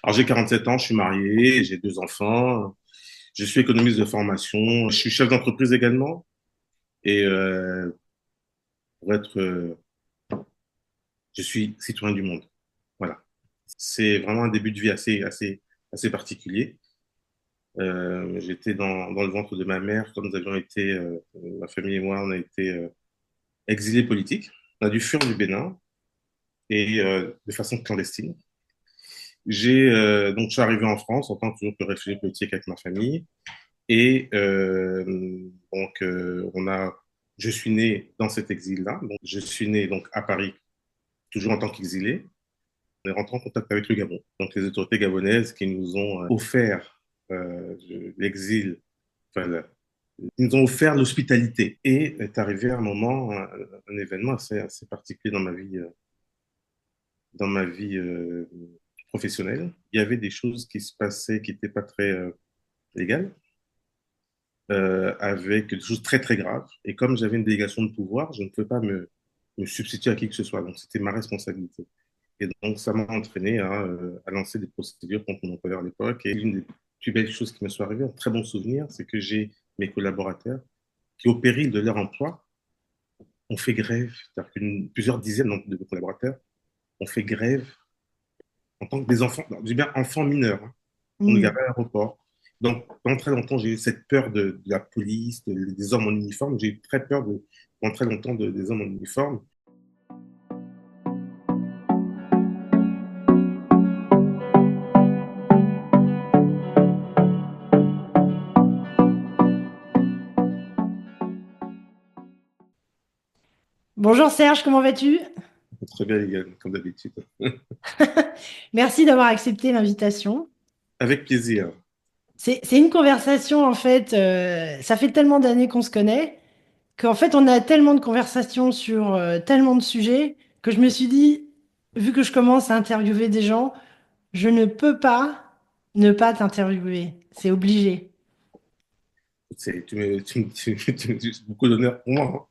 Alors j'ai 47 ans, je suis marié, j'ai deux enfants, je suis économiste de formation, je suis chef d'entreprise également et pour être, je suis citoyen du monde. Voilà. C'est vraiment un début de vie assez particulier. J'étais dans le ventre de ma mère quand nous avions été, ma famille et moi, on a été exilés politiques. On a dû fuir du Bénin et de façon clandestine. Donc je suis arrivé en France en tant que toujours que réfugié politique avec ma famille. Et je suis né dans cet exil-là. Donc, je suis né donc à Paris, toujours en tant qu'exilé. On est rentré en contact avec le Gabon. Donc, les autorités gabonaises qui nous ont offert l'exil, enfin, ils nous ont offert l'hospitalité. Et est arrivé un moment, un événement assez particulier dans ma vie professionnelle. Il y avait des choses qui se passaient qui n'étaient pas très légales. Avec des choses très très graves. Et comme j'avais une délégation de pouvoir, je ne pouvais pas me substituer à qui que ce soit. Donc c'était ma responsabilité. Et donc ça m'a entraîné à lancer des procédures contre mon employeur à l'époque. Et l'une des plus belles choses qui me soit arrivée, un très bon souvenir, c'est que j'ai mes collaborateurs qui, au péril de leur emploi, ont fait grève. C'est-à-dire que plusieurs dizaines de collaborateurs ont fait grève en tant que des enfants, non, je dis bien enfants mineurs, hein, pour nous Hmm. garer à l'aéroport. Donc, pendant très longtemps, j'ai eu cette peur de la police, des hommes en uniforme. J'ai eu très peur pendant très longtemps des hommes en uniforme. Bonjour Serge, comment vas-tu? Très bien, les gars, comme d'habitude. Merci d'avoir accepté l'invitation. Avec plaisir. C'est une conversation, en fait, ça fait tellement d'années qu'on se connaît, qu'en fait on a tellement de conversations sur tellement de sujets, que je me suis dit, vu que je commence à interviewer des gens, je ne peux pas ne pas t'interviewer. C'est obligé. C'est beaucoup d'honneur pour moi, hein.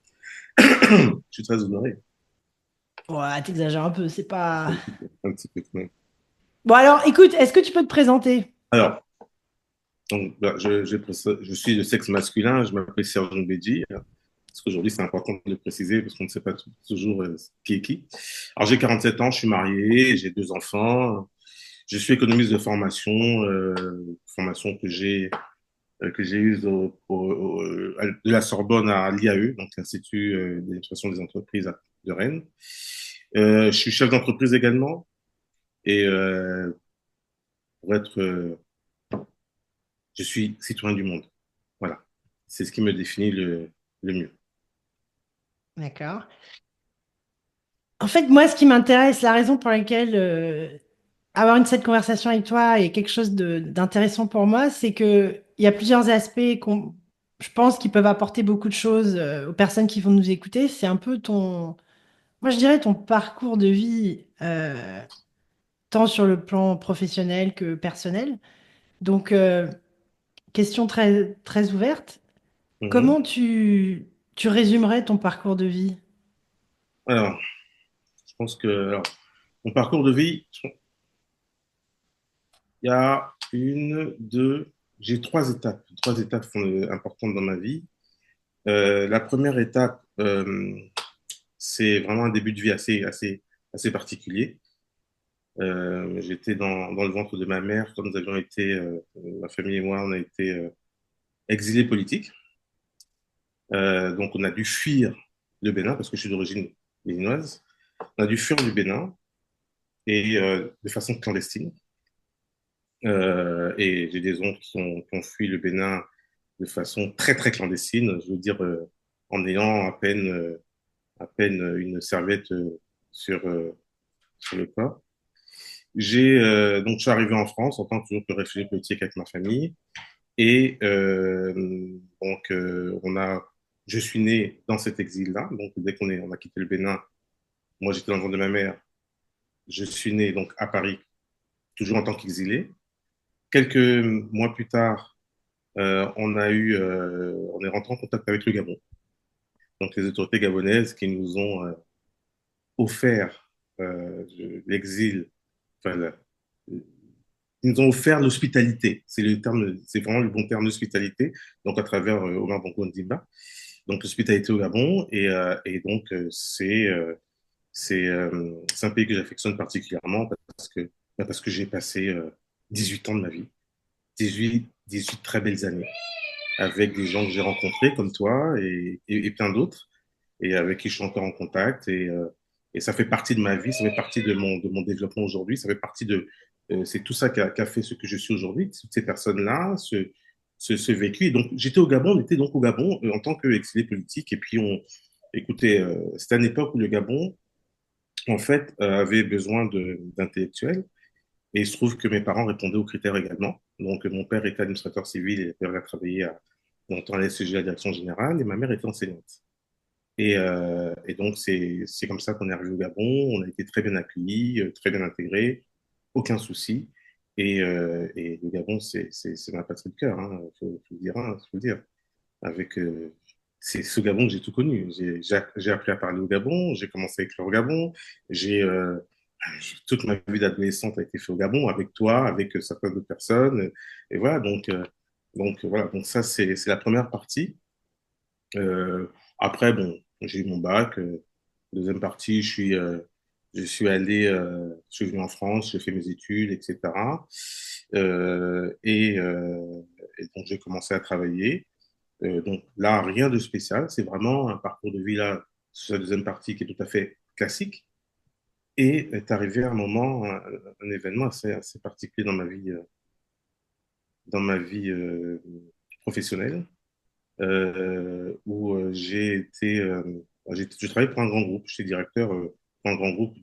Je suis très honoré. Ouais, t'exagères un peu, c'est pas... Un petit peu quand même. Bon alors, écoute, est-ce que tu peux te présenter? Alors, bah, je suis de sexe masculin, je m'appelle Serge Bédi. Parce qu'aujourd'hui, c'est important de le préciser parce qu'on ne sait pas toujours qui est qui. Alors, j'ai 47 ans, je suis marié, j'ai deux enfants. Je suis économiste de formation, formation que j'ai eue de la Sorbonne à l'IAE, donc l'Institut d'administration des entreprises de Rennes. Je suis chef d'entreprise également et pour être, je suis citoyen du monde. Voilà, c'est ce qui me définit le mieux. D'accord. En fait, moi, ce qui m'intéresse, la raison pour laquelle cette conversation avec toi est quelque chose d'intéressant pour moi, c'est que il y a plusieurs aspects je pense, qui peuvent apporter beaucoup de choses aux personnes qui vont nous écouter. C'est un peu moi, je dirais ton parcours de vie, tant sur le plan professionnel que personnel. Donc, question très, très ouverte. Mhm. Comment tu résumerais ton parcours de vie? Alors, je pense que alors, mon parcours de vie, il y a j'ai trois étapes importantes dans ma vie. La première étape, c'est vraiment un début de vie assez particulier. J'étais dans le ventre de ma mère quand nous avions été, ma famille et moi, on a été exilés politiques. Donc, on a dû fuir le Bénin parce que je suis d'origine béninoise. On a dû fuir du Bénin et de façon clandestine. Et j'ai des oncles qui ont fui le Bénin de façon très très clandestine, je veux dire en ayant à peine une serviette sur, sur le corps. Donc je suis arrivé en France en tant que toujours que réfugié politique avec ma famille et je suis né dans cet exil-là. Donc dès on a quitté le Bénin, moi j'étais dans le ventre de ma mère, je suis né donc à Paris toujours en tant qu'exilé. Quelques mois plus tard, on est rentré en contact avec le Gabon. Donc les autorités gabonaises qui nous ont offert l'exil, enfin, ils nous ont offert l'hospitalité. C'est le terme, c'est vraiment le bon terme, l'hospitalité. Donc, à travers Omar Bongo Ondimba. Donc, l'hospitalité au Gabon. Et donc, c'est un pays que j'affectionne particulièrement parce que j'ai passé 18 ans de ma vie, 18 très belles années, avec des gens que j'ai rencontrés comme toi et plein d'autres, et avec qui je suis encore en contact. Et ça fait partie de ma vie, ça fait partie de mon développement aujourd'hui, ça fait partie c'est tout ça qui a fait ce que je suis aujourd'hui, toutes ces personnes-là, ce vécu. Et donc, j'étais au Gabon, on était donc au Gabon en tant qu'exilé politique, et puis écoutez, c'était une époque où le Gabon, en fait, avait besoin d'intellectuels. Et il se trouve que mes parents répondaient aux critères également. Donc, mon père était administrateur civil et avait travaillé longtemps à la SCG, à la direction générale, et ma mère était enseignante. Et donc, c'est comme ça qu'on est arrivé au Gabon. On a été très bien accueillis, très bien intégrés, aucun souci. Et le Gabon, c'est ma patrie de cœur, hein, faut le dire, hein, faut le dire. Avec, c'est ce Gabon que j'ai tout connu. J'ai appris à parler au Gabon, j'ai commencé à écrire au Gabon, j'ai toute ma vie d'adolescente a été faite au Gabon avec toi, avec certaines autres personnes. Et voilà, voilà, donc ça c'est la première partie. Euh, Après, bon, j'ai eu mon bac. Deuxième partie, je suis je suis venu en France, j'ai fait mes études, etc. Et donc j'ai commencé à travailler. Donc là, rien de spécial. C'est vraiment un parcours de vie là, sur la deuxième partie qui est tout à fait classique. Et est arrivé un moment, un événement assez particulier dans ma vie professionnelle, où je travaillais pour un grand groupe. J'étais directeur pour un grand groupe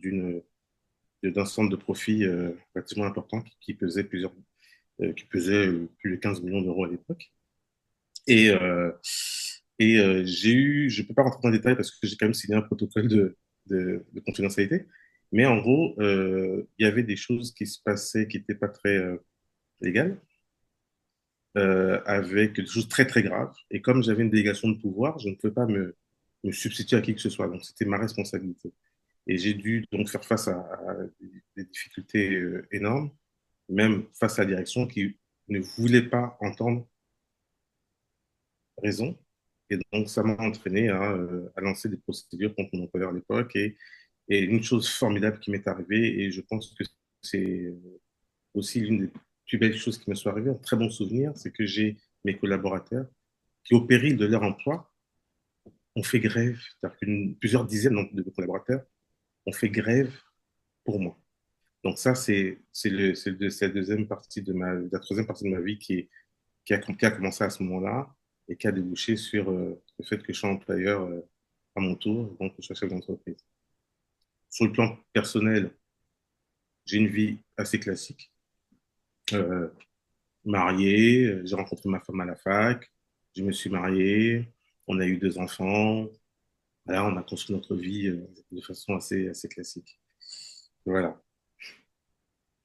d'un centre de profit relativement important qui pesait plus de 15 millions d'euros à l'époque. Et, euh, je ne peux pas rentrer dans les détails parce que j'ai quand même signé un protocole de confidentialité, mais en gros, il y avait des choses qui se passaient qui n'étaient pas très légales, avec des choses très très graves. Et comme j'avais une délégation de pouvoir, je ne pouvais pas me substituer à qui que ce soit. Donc c'était ma responsabilité. Et j'ai dû donc faire face à des difficultés énormes, même face à la direction qui ne voulait pas entendre raison. Et donc, ça m'a entraîné à lancer des procédures contre mon employeur à l'époque. Et une chose formidable qui m'est arrivée, et je pense que c'est aussi l'une des plus belles choses qui me soit arrivée, un très bon souvenir, c'est que j'ai mes collaborateurs qui, au péril de leur emploi, ont fait grève. C'est-à-dire que plusieurs dizaines de collaborateurs ont fait grève pour moi. Donc ça, c'est la deuxième partie la troisième partie de ma vie qui a commencé à ce moment-là et qui a débouché sur le fait que je sois employeur à mon tour, donc que je sois chef d'entreprise. Sur le plan personnel, j'ai une vie assez classique. Euh, Marié, j'ai rencontré ma femme à la fac, je me suis marié, on a eu 2 enfants. Voilà, on a construit notre vie de façon assez classique. Voilà.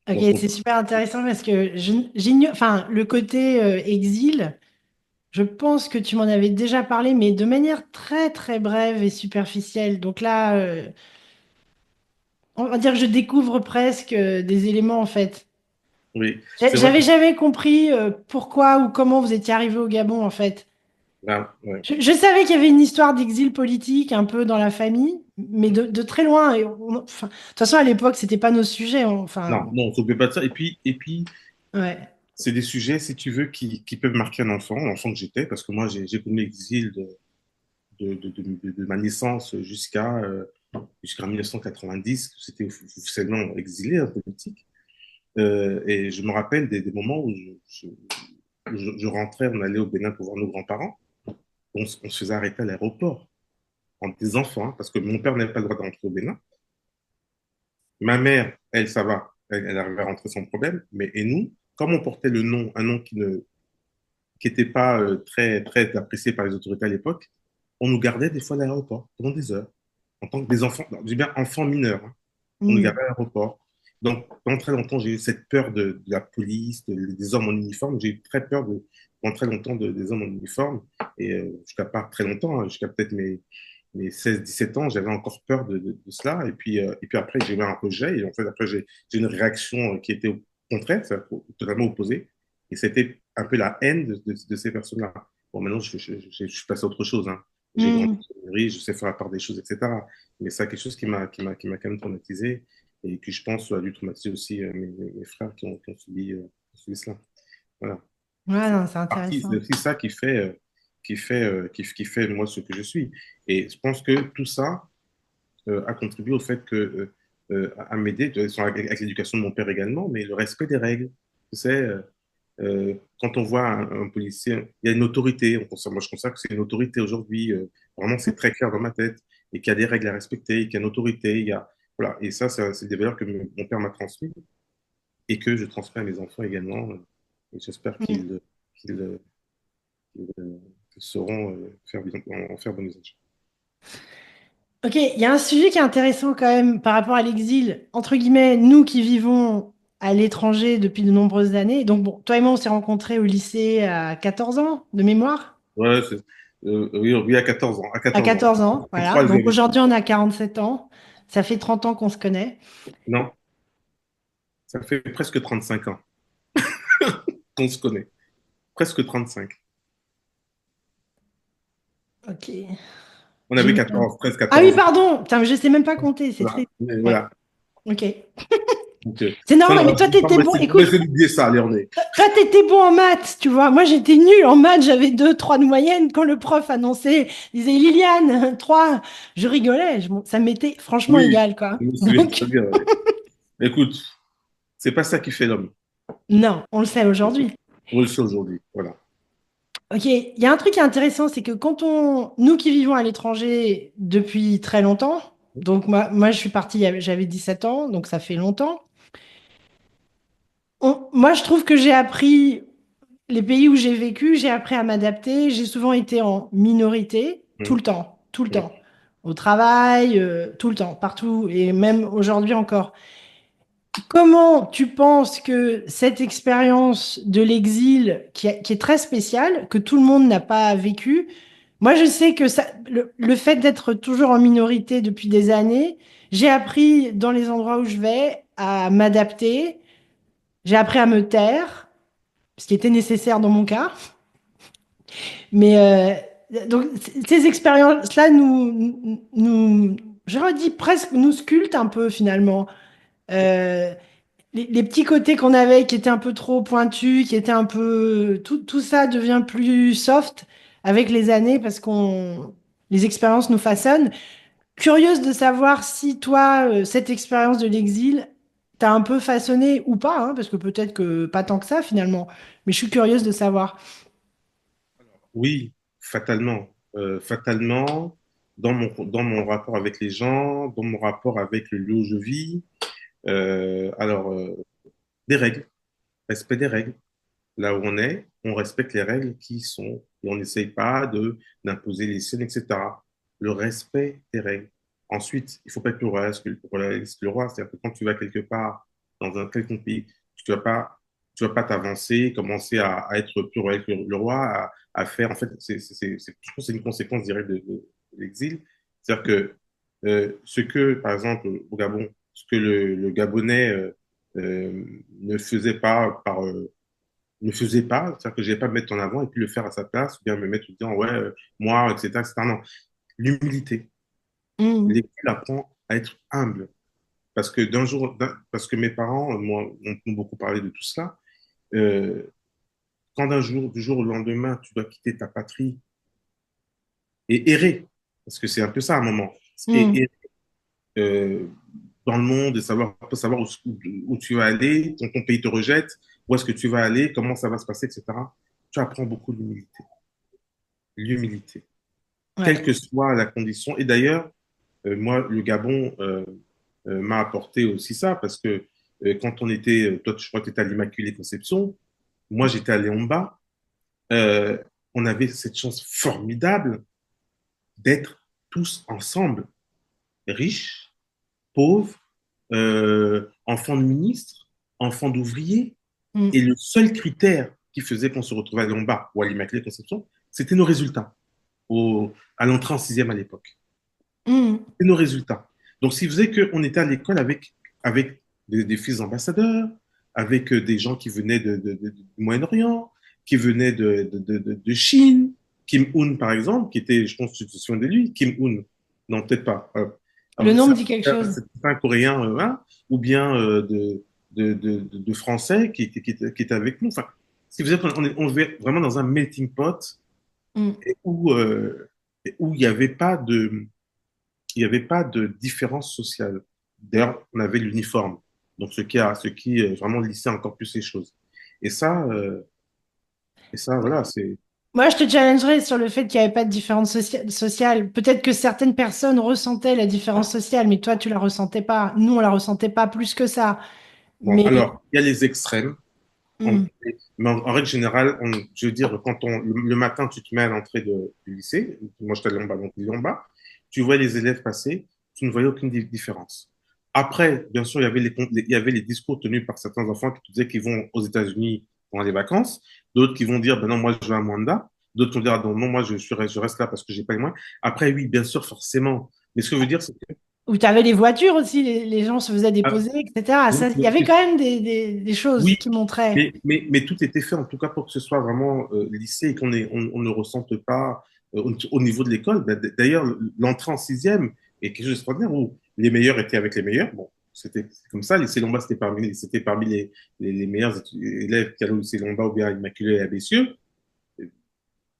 Ok, Donc, c'est super intéressant parce que j'ignore, enfin, le côté exil, je pense que tu m'en avais déjà parlé, mais de manière très très brève et superficielle. Donc là, on va dire que je découvre presque des éléments en fait. oui, c'est vrai que J'avais jamais compris pourquoi ou comment vous étiez arrivé au Gabon en fait. là, ouais. Je savais qu'il y avait une histoire d'exil politique un peu dans la famille, mais de très loin. Enfin, de toute façon, à l'époque, c'était pas nos sujets. Enfin, Non, on ne s'occupe pas de ça. Et puis, ouais. c'est des sujets, si tu veux, qui peuvent marquer un enfant, l'enfant que j'étais, parce que moi, j'ai connu l'exil de ma naissance jusqu'en 1990, c'était officiellement exilé, hein, politique. Et je me rappelle des moments où je rentrais, on allait au Bénin pour voir nos grands-parents, on se faisait arrêter à l'aéroport, en des enfants, hein, parce que mon père n'avait pas le droit d'entrer au Bénin. Ma mère, elle, ça va, elle arrivait à rentrer sans problème, mais et nous, comme on portait un nom qui n'était pas très, très apprécié par les autorités à l'époque, on nous gardait des fois à l'aéroport pendant des heures, en tant que des enfants, non, je dis bien enfants mineurs, hein. On nous Hmm. gardait à l'aéroport. Donc, pendant très longtemps, j'ai eu cette peur de la police, des hommes en uniforme. J'ai eu très peur pendant très longtemps des hommes en uniforme. Et jusqu'à pas très longtemps, hein, jusqu'à peut-être mes 16, 17 ans, j'avais encore peur de cela. Et puis après, j'ai eu un rejet. Et en fait, après, j'ai une réaction qui était contraire, c'est totalement opposé. Et c'était un peu la haine de ces personnes-là. Bon, maintenant, je suis passé à autre chose. Hein. J'ai grandi Hmm. en Hongrie, je sais faire la part des choses, etc. Mais c'est quelque chose qui m'a quand même traumatisé et qui, je pense, a dû traumatiser aussi mes frères qui ont subi cela. Voilà. Ouais, C'est non, c'est c'est intéressant. aussi ça qui fait moi ce que je suis. Et je pense que tout ça a contribué au fait à m'aider, avec l'éducation de mon père également, mais le respect des règles. Tu sais, quand on voit un policier, il y a une autorité. Moi, je considère que c'est une autorité aujourd'hui. Vraiment, c'est très clair dans ma tête. Et qu'il y a des règles à respecter, qu'il y a une autorité. Voilà. Et ça, c'est des valeurs que mon père m'a transmises et que je transmets à mes enfants également. Et j'espère Hmm. qu'ils, qu'ils sauront en faire bon usage. Ok, il y a un sujet qui est intéressant quand même par rapport à l'exil, entre guillemets, nous qui vivons à l'étranger depuis de nombreuses années. Donc, bon, toi et moi, on s'est rencontrés au lycée à 14 ans, de mémoire. Ouais, oui, oui, à 14 ans. À À 14 ans. 14 ans, voilà. Donc, Troisième. aujourd'hui, on a 47 ans. Ça fait 30 ans qu'on se connaît. Non, ça fait presque 35 ans qu'on se connaît. Presque 35. Ok. On J'ai avait une- 14, 13, Ah oui, 14 ans. pardon. Putain, mais je sais même pas compter, c'est Voilà. triste. Mais Ouais, voilà. ok. Donc, C'est non, normal, non, mais toi, on t'étais va bon. essayer, on va Écoute, essayer d'oublier ça, Léoné. toi, t'étais bon en maths, tu vois. Moi, j'étais nulle en maths. J'avais 2, 3 de moyenne. Quand le prof annonçait, il disait Liliane, 3, je rigolais. Ça m'était franchement Oui, égal, quoi. je me souviens Donc, très bien. Ouais. Écoute, c'est pas ça qui fait l'homme. non, on le sait aujourd'hui. On le sait aujourd'hui. Voilà. Ok, il y a un truc qui est intéressant, c'est que nous qui vivons à l'étranger depuis très longtemps, donc moi je suis partie, j'avais 17 ans, donc ça fait longtemps. Moi, je trouve que j'ai appris, les pays où j'ai vécu, j'ai appris à m'adapter. J'ai souvent été en minorité, tout Hum, le temps, tout le hum. temps. Au travail, tout le temps, partout, et même aujourd'hui encore. Comment tu penses que cette expérience de l'exil, qui est très spéciale, que tout le monde n'a pas vécu, moi je sais que le fait d'être toujours en minorité depuis des années, j'ai appris dans les endroits où je vais à m'adapter, j'ai appris à me taire, ce qui était nécessaire dans mon cas. Mais donc ces expériences-là je redis presque, nous sculptent un peu finalement. Euh, les petits côtés qu'on avait qui étaient un peu trop pointus, qui étaient un peu... Tout ça devient plus soft avec les années parce les expériences nous façonnent. Curieuse de savoir si toi, cette expérience de l'exil, t'a un peu façonné ou pas, hein, parce que peut-être que pas tant que ça finalement. Mais je suis curieuse de savoir. Oui, fatalement. Fatalement, dans mon rapport avec les gens, dans mon rapport avec le lieu où je vis. Alors, des règles, respect des règles. Là où on est, on respecte les règles qui sont, et on n'essaye pas d'imposer les siennes, etc. Le respect des règles. Ensuite, il ne faut pas être pluraliste le roi, c'est-à-dire que quand tu vas quelque part, dans un quelconque pays, tu vas pas t'avancer, commencer à être pluraliste le roi, à faire, en fait, je pense que c'est une conséquence directe de l'exil. C'est-à-dire que ce que, par exemple, au Gabon, ce que le Gabonais ne faisait pas ne faisait pas, c'est-à-dire que je n'allais pas me mettre en avant et puis le faire à sa place, ou bien me mettre en disant, ouais, moi, etc., etc. Non, l'humilité. Mhm. L'école apprend à être humble. Parce que mes parents, moi, ont beaucoup parlé de tout cela. Euh, Quand du jour au lendemain, tu dois quitter ta patrie et errer, parce que c'est un peu ça à un moment, et Mhm. errer euh, dans le monde et savoir où tu vas aller, ton pays te rejette, où est-ce que tu vas aller, comment ça va se passer, etc. Tu apprends beaucoup d'humilité. L'humilité. Quelle Ouais. que soit la condition. Et d'ailleurs, moi, le Gabon m'a apporté aussi ça, parce que quand on était, toi, je crois que tu étais à l'Immaculée Conception, moi, j'étais à Léomba, euh, on avait cette chance formidable d'être tous ensemble, riches, pauvres, enfants de ministres, enfants d'ouvriers. Et Mhm. le seul critère qui faisait qu'on se retrouvait à Léomba ou à l'Immaculée Conception, c'était nos résultats à l'entrée en sixième à l'époque. Mhm. Et nos résultats. Donc, ce qui faisait qu'on était à l'école avec des fils ambassadeurs, avec des gens qui venaient du Moyen-Orient, qui venaient de Chine. Kim Un, par exemple, qui était, je pense que tu te souviens de lui, Kim Un. Non, peut-être pas. Le Alors, nom me dit quelque chose. c'est un Coréen, hein, ou bien de Français qui étaient avec nous. Enfin, ce qui faisait on vivait vraiment dans un melting pot Mm. où il n'y avait pas de différence sociale. D'ailleurs, on avait l'uniforme, donc ce qui vraiment lissait encore plus les choses. Et ça, euh, et ça, voilà, c'est. Moi, je te challengerais sur le fait qu'il n'y avait pas de différence sociale. Peut-être que certaines personnes ressentaient la différence sociale, mais toi, tu la ressentais pas. Nous, on la ressentait pas plus que ça. Bon, Mais alors, il y a les extrêmes. En- mm, mais en règle générale, je veux dire, quand le matin, tu te mets à l'entrée du lycée, moi j'étais à Lyon-Bas, donc Lyon-Bas, tu vois les élèves passer, tu ne voyais aucune différence. Après, bien sûr, il y avait les discours tenus par certains enfants qui te disaient qu'ils vont aux États-Unis pendant les vacances, d'autres qui vont dire, ben non, moi je vais à Mwanda, d'autres qui vont dire, ah, non, non, moi je reste là parce que j'ai pas les moyens. Après, oui, bien sûr, forcément. Mais ce que je veux dire, c'est que où tu avais les voitures aussi, les gens se faisaient ah, déposer, etc. Ça, il y avait quand même des choses oui, qui montraient. mais tout était fait en tout cas pour que ce soit vraiment lycée et on ne ressente pas au niveau de l'école. Ben, d'ailleurs, l'entrée en sixième est quelque chose d'extraordinaire où les meilleurs étaient avec les meilleurs. Bon, c'était comme ça. Le lycée Lombard, c'était parmi les meilleurs élèves qui allaient au lycée Lombard ou bien à Immaculée et à Bessieux.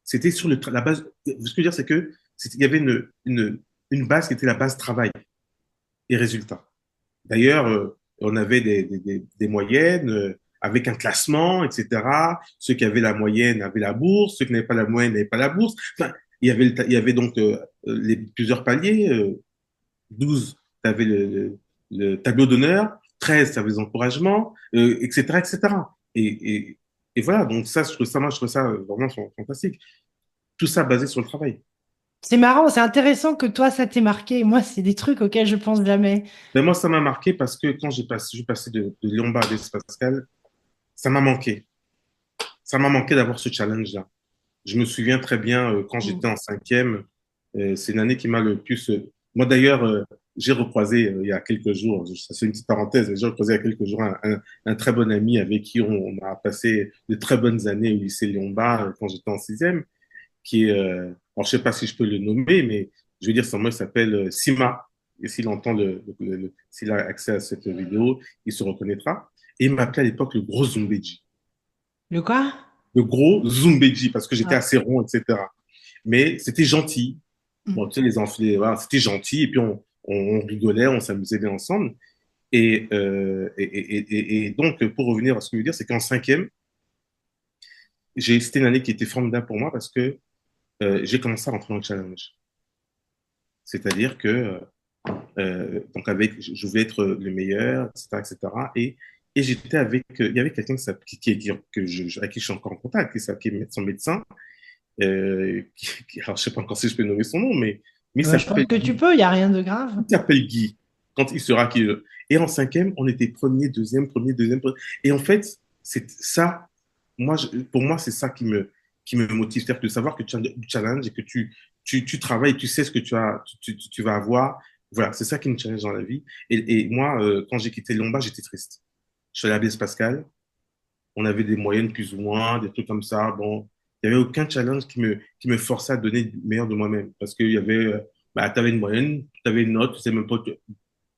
C'était sur la base. Ce que je veux dire, c'est que il y avait une base qui était la base travail et résultat. D'ailleurs, on avait des moyennes avec un classement, etc. Ceux qui avaient la moyenne avaient la bourse, ceux qui n'avaient pas la moyenne n'avaient pas la bourse. Enfin, il y avait donc plusieurs paliers. 12, tu avais le tableau d'honneur. 13, tu avais les encouragements, etc., etc. Et voilà, donc ça, je trouve ça vraiment fantastique. Tout ça basé sur le travail. C'est marrant, c'est intéressant que toi, ça t'ait marqué. Moi, c'est des trucs auxquels je pense jamais. Mais moi, ça m'a marqué parce que quand je suis passé de Lyon-Bas à Blaise Pascal, ça m'a manqué. Ça m'a manqué d'avoir ce challenge-là. Je me souviens très bien quand Mm. j'étais en cinquième, c'est une année qui m'a le plus. Moi d'ailleurs, j'ai recroisé il y a quelques jours, ça c'est une petite parenthèse, j'ai recroisé il y a quelques jours un très bon ami avec qui on a passé de très bonnes années au lycée Léon-Bas quand j'étais en sixième, qui est, alors je sais pas si je peux le nommer, mais je veux dire son nom il s'appelle Sima. Et s'il entend s'il a accès à cette vidéo, il se reconnaîtra. Et il m'appelait à l'époque le gros Zumbedji. Le quoi? Le gros Zumbedji, parce que j'étais Ah. assez rond, etc. Mais c'était gentil. Mm. Bon, tu sais, les enfants, voilà, c'était gentil. Et puis, on rigolait, on s'amusait bien ensemble. Et donc, pour revenir à ce que je veux dire, c'est qu'en cinquième, c'était une année qui était formidable pour moi parce que j'ai commencé à rentrer dans le challenge. C'est-à-dire que, donc, je voulais être le meilleur, etc., etc. Et j'étais avec, il y avait quelqu'un avec qui je suis encore en contact, qui est son médecin, alors je sais pas encore si je peux nommer son nom, mais Je pense que tu peux, il n'y a rien de grave. il s'appelle Guy, quand il sera qui. Et en cinquième, on était premier, deuxième. Et en fait, c'est ça, pour moi, c'est ça qui me motive, c'est-à-dire de savoir que tu as du challenge et que tu travailles, tu sais ce que tu vas avoir. Voilà, c'est ça qui me challenge dans la vie. Et moi, quand j'ai quitté Lombard, j'étais triste. Je suis allé à Blaise Pascal, on avait des moyennes plus ou moins, des trucs comme ça. Bon, il n'y avait aucun challenge qui me forçait à donner le meilleur de moi-même. Parce qu'il y avait, bah, tu avais une moyenne, tu avais une note, tu sais même pas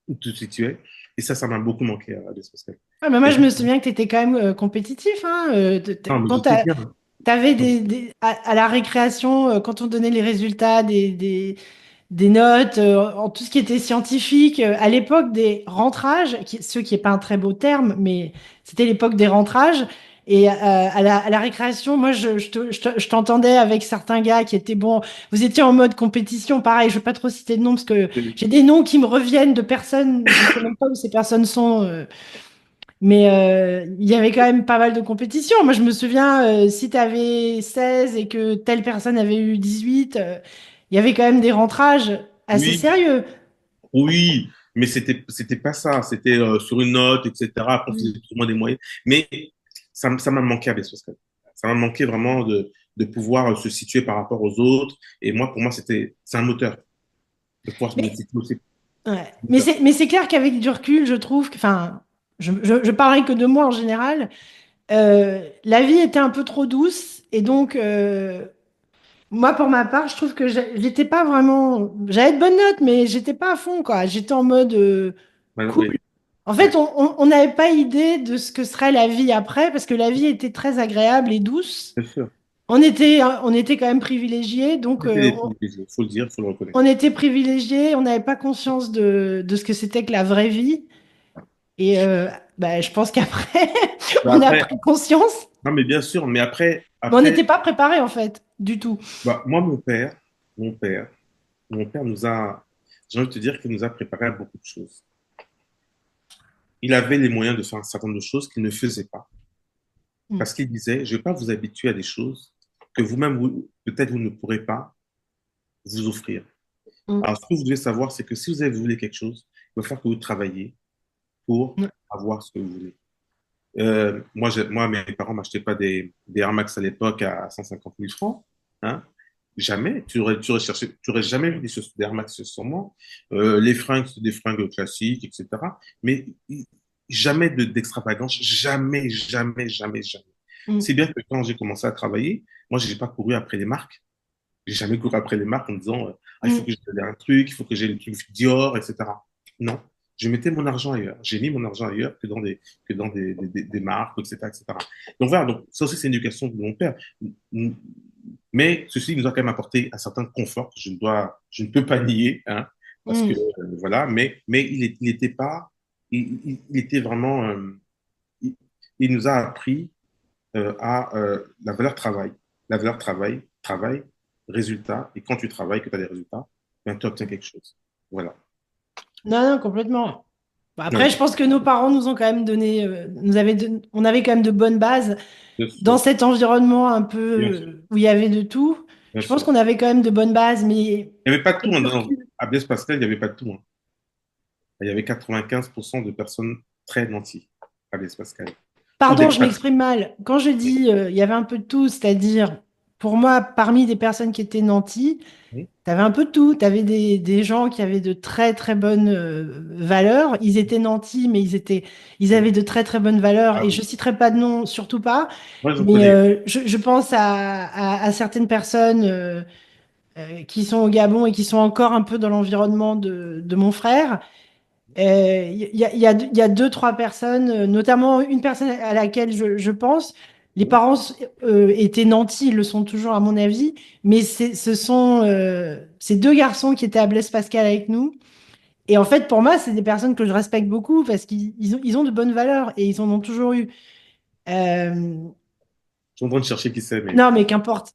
où tu te situais. Et ça m'a beaucoup manqué à Blaise Pascal. Ah, mais moi, Et je donc, me souviens que tu étais quand même compétitif. Hein, non, mais quand j'étais tu bien. avais à la récréation, quand on donnait les résultats des notes, en tout ce qui était scientifique, à l'époque des rentrages, ce qui n'est pas un très beau terme, mais c'était l'époque des rentrages. Et à la récréation, moi, je t'entendais avec certains gars qui étaient bons. Vous étiez en mode compétition, pareil. Je ne vais pas trop citer de noms parce que j'ai des noms qui me reviennent de personnes. Je ne sais même pas où ces personnes sont. Mais il y avait quand même pas mal de compétitions. Moi, je me souviens, si tu avais 16 et que telle personne avait eu 18, il y avait quand même des rentrages assez Oui, sérieux. oui, mais c'était pas ça. C'était sur une note, etc. Après, on faisait Mm. plus ou moins des moyennes. Mais ça m'a manqué à Blaise Pascal. Ça m'a manqué vraiment de pouvoir se situer par rapport aux autres. Et moi, pour moi, c'est un moteur de pouvoir me Mais, situer aussi. ouais. Mais c'est clair qu'avec du recul, je trouve que, enfin, je parlerai que de moi en général, la vie était un peu trop douce et donc moi pour ma part, je trouve que j'étais pas vraiment, j'avais de bonnes notes, mais j'étais pas à fond quoi. J'étais en mode cool. Oui, En oui, fait, on n'avait pas idée de ce que serait la vie après parce que la vie était très agréable et douce. bien sûr. On était quand même privilégiés, donc C'était des privilèges, il faut le dire, il faut le on reconnaître. était privilégiés, on n'avait pas conscience de ce que c'était que la vraie vie. Et bah, je pense qu'après, Bah, on a après, pris conscience, non, mais bien sûr, mais mais on après, n'était pas préparés en fait, du tout. bah, moi, mon père, mon père nous a, j'ai envie de te dire qu'il nous a préparé à beaucoup de choses. Il avait les moyens de faire un certain nombre de choses qu'il ne faisait pas. Mm. Parce qu'il disait, je ne vais pas vous habituer à des choses que vous-même, peut-être vous ne pourrez pas vous offrir. Mm. Alors, ce que vous devez savoir, c'est que si vous voulez quelque chose, il va falloir que vous travaillez pour Mm. avoir ce que vous voulez. Moi, mes parents m'achetaient pas des Air Max à l'époque à 150 000 francs. Hein. Jamais. Tu aurais jamais vu des Air Max sur moi. Les fringues, c'est des fringues classiques, etc. Mais jamais d'extravagance. Jamais, jamais, jamais, jamais. Mm. C'est bien que quand j'ai commencé à travailler, moi, j'ai pas couru après les marques. J'ai jamais couru après les marques en me disant, ah, il faut Mm. que j'ai un truc, il faut que j'ai le truc Dior, etc. Non. Je mettais mon argent ailleurs. J'ai mis mon argent ailleurs que dans des marques, etc., etc. Donc voilà, donc ça aussi, c'est une éducation de mon père. Mais ceci nous a quand même apporté un certain confort que je ne peux pas nier, hein, parce que Mm. voilà, mais il était pas, il était vraiment, il, il nous a appris à la valeur travail. La valeur travail, travail, résultat. Et quand tu travailles, que tu as des résultats, ben, tu obtiens quelque chose. Voilà. Non, non, complètement. Bon, après, Ouais. je pense que nos parents nous ont quand même donné, on avait quand même de bonnes bases Bien dans sûr, cet environnement un peu bien sûr, où il y avait de tout. bien Je pense sûr. qu'on avait quand même de bonnes bases, mais Il n'y avait pas de tout. avec Hein, le recul. à Blaise Pascal, il n'y avait pas de tout. Hein. Il y avait 95% de personnes très nanties à Blaise Pascal. Ou Pardon, je d'expatriés. m'exprime mal. Quand je dis il y avait un peu de tout, c'est-à-dire, pour moi, parmi des personnes qui étaient nantis, tu avais un peu de tout. Tu avais des gens qui avaient de très, très bonnes valeurs. Ils étaient nantis, mais ils avaient de très, très bonnes valeurs. Ah Et je oui. citerai pas de nom, surtout pas. Moi, je Mais connais. je pense à certaines personnes qui sont au Gabon et qui sont encore un peu dans l'environnement de mon frère. Il y a deux, trois personnes, notamment une personne à laquelle je pense. Les parents étaient nantis, ils le sont toujours à mon avis, mais ce sont ces deux garçons qui étaient à Blaise Pascal avec nous. Et en fait, pour moi, c'est des personnes que je respecte beaucoup parce ils ont de bonnes valeurs et ils en ont toujours eu. Euh, Je suis en train de chercher qui c'est, mais non, mais qu'importe,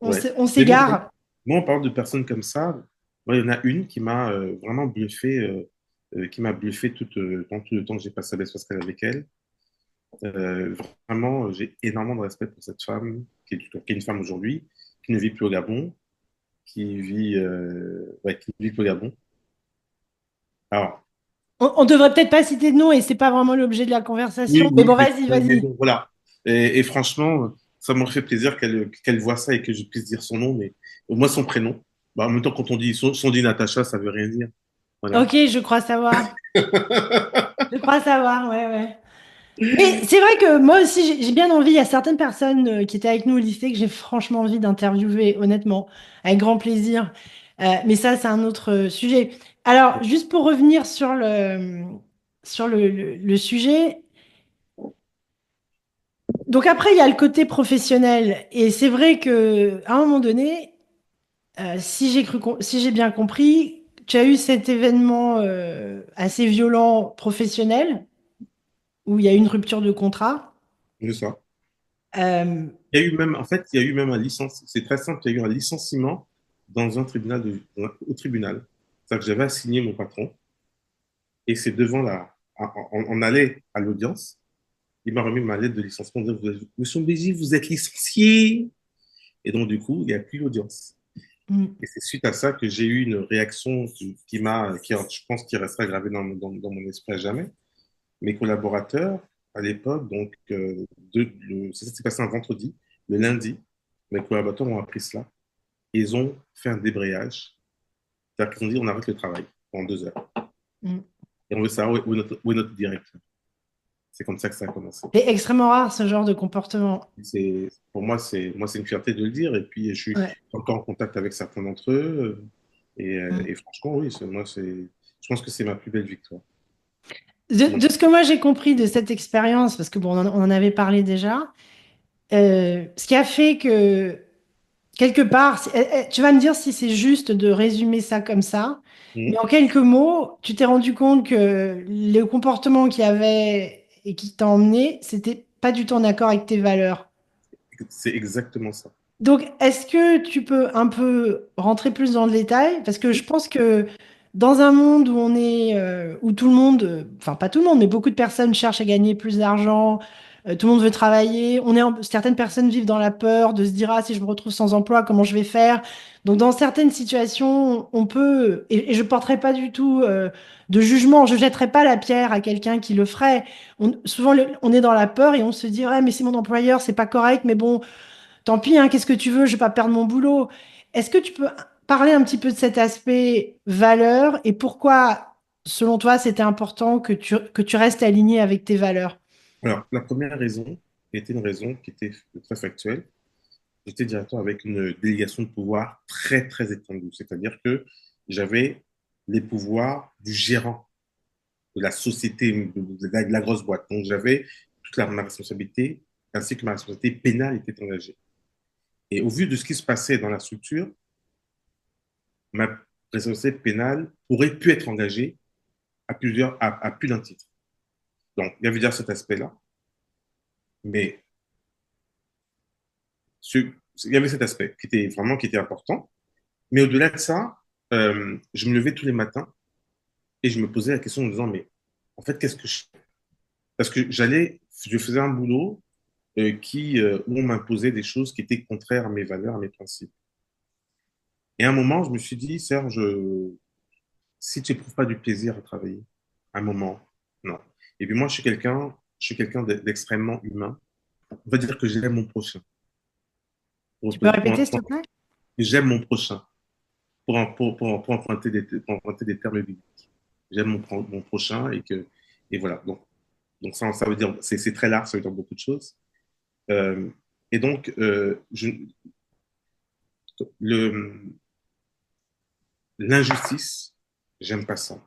ouais. on Mais bon, s'égare. moi, on parle de personnes comme ça. Moi, il y en a une qui m'a vraiment bluffé, qui m'a bluffé dans tout le temps que j'ai passé à Blaise Pascal avec elle. Euh, Vraiment, j'ai énormément de respect pour cette femme, qui est une femme aujourd'hui, qui ne vit plus au Gabon, qui vit plus au Gabon. Alors, On devrait peut-être pas citer de nom et c'est pas vraiment l'objet de la oui, conversation. Mais oui, bon, vas-y, mais vas-y. bon, voilà. Et franchement, ça m'aurait fait plaisir qu'elle voit ça et que je puisse dire son nom, mais au moins son prénom. Bah, en même temps, quand on dit son dit Natacha, ça veut rien dire. Voilà. Ok, je crois savoir. Je crois savoir, ouais, ouais. Mais c'est vrai que moi aussi, j'ai bien envie. Il y a certaines personnes qui étaient avec nous au lycée que j'ai franchement envie d'interviewer, honnêtement, avec grand plaisir. Mais ça, c'est un autre sujet. Alors, juste pour revenir sur le sujet. Donc après, il y a le côté professionnel. Et c'est vrai que à un moment donné, si j'ai bien compris, tu as eu cet événement assez violent professionnel où il y a eu une rupture de contrat. C'est ça. Euh, Il y a eu même, en fait, il y a eu même un licenciement. C'est très simple. Il y a eu un licenciement dans un tribunal au tribunal. C'est-à-dire que j'avais assigné mon patron et c'est devant on allait à l'audience. Il m'a remis ma lettre de licenciement. Il m'a dit, Monsieur Béji, vous êtes licencié. Et donc, du coup, il n'y a plus l'audience. mm, Et c'est suite à ça que j'ai eu une réaction je pense, qui restera gravée dans mon esprit à jamais. Mes collaborateurs, à l'époque, donc, ça s'est passé un vendredi. Le lundi, mes collaborateurs ont appris cela. Et ils ont fait un débrayage. C'est-à-dire qu'ils ont dit, on arrête le travail pendant 2 heures. mm. Et on veut savoir où est notre directeur. C'est comme ça que ça a commencé. C'est extrêmement rare ce genre de comportement. Pour moi, c'est une fierté de le dire. Et puis, je suis Ouais. encore en contact avec certains d'entre eux. Mm. Et franchement, oui, je pense que c'est ma plus belle victoire. De, Donc, de ce que moi j'ai compris de cette expérience, parce que bon, on en avait parlé déjà, ce qui a fait que quelque part, tu vas me dire si c'est juste de résumer ça comme ça, mais mhm, en quelques mots, tu t'es rendu compte que le comportement qu'il y avait et qui t'a emmené, c'était pas du tout en accord avec tes valeurs. c'est exactement ça. Donc, est-ce que tu peux un peu rentrer plus dans le détail? Parce que je pense que dans un monde où où tout le monde, enfin pas tout le monde, mais beaucoup de personnes cherchent à gagner plus d'argent, tout le monde veut travailler, certaines personnes vivent dans la peur de se dire, ah, si je me retrouve sans emploi, comment je vais faire? Donc, dans certaines situations, on peut, et je porterai pas du tout de jugement, je jetterai pas la pierre à quelqu'un qui le ferait. Souvent, on est dans la peur et on se dit, ouais, mais c'est mon employeur, c'est pas correct, mais bon. Tant pis, hein, qu'est-ce que tu veux, je vais pas perdre mon boulot. Est-ce que tu peux parler un petit peu de cet aspect valeur et pourquoi, selon toi, c'était important que tu restes aligné avec tes valeurs? Alors, la première raison était une raison qui était très factuelle. J'étais directeur avec une délégation de pouvoir très, très étendue. C'est-à-dire que j'avais les pouvoirs du gérant de la société, de la grosse boîte. Donc, j'avais ma responsabilité, ainsi que ma responsabilité pénale était engagée. Et au vu de ce qui se passait dans la structure, ma responsabilité pénale aurait pu être engagée à plus d'un titre. Donc, il y avait déjà cet aspect-là, mais ce, il y avait cet aspect qui était important. Mais au-delà de ça, je me levais tous les matins et je me posais la question en me disant, mais en fait, qu'est-ce que je fais? Parce que je faisais un boulot où on m'imposait des choses qui étaient contraires à mes valeurs, à mes principes. Et à un moment, je me suis dit, Serge, si tu n'éprouves pas du plaisir à travailler, à un moment, non. Et puis moi, je suis quelqu'un d'extrêmement humain. On va dire que j'aime mon prochain. Tu peux répéter, s'il te plaît? J'aime mon prochain pour emprunter des termes bibliques. J'aime mon prochain et voilà. Donc ça veut dire, c'est très large, ça veut dire beaucoup de choses. Euh, et donc, le, l'injustice, j'aime pas ça.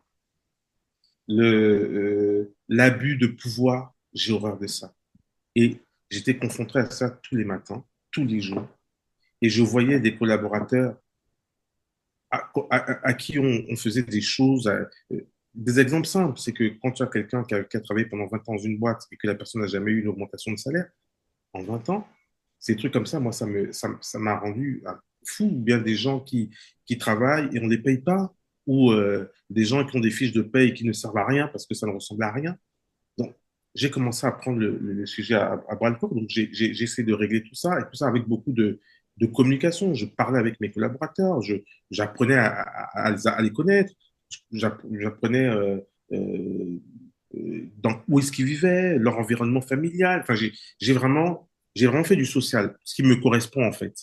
L'abus de pouvoir, j'ai horreur de ça. Et j'étais confronté à ça tous les matins, tous les jours. Et je voyais des collaborateurs à qui on faisait des choses. Des exemples simples, c'est que quand tu as quelqu'un qui a travaillé pendant 20 ans dans une boîte et que la personne n'a jamais eu une augmentation de salaire, en 20 ans, ces trucs comme ça, moi, ça m'a rendu fou. Ou bien des gens qui travaillent et on ne les paye pas, ou des gens qui ont des fiches de paye qui ne servent à rien parce que ça ne ressemble à rien. Donc, j'ai commencé à prendre le sujet à bras le corps. Donc, j'ai essayé de régler tout ça et tout ça avec beaucoup de communication. Je parlais avec mes collaborateurs, j'apprenais à les connaître, j'apprenais où est-ce qu'ils vivaient, leur environnement familial. Enfin, j'ai vraiment fait du social, ce qui me correspond en fait.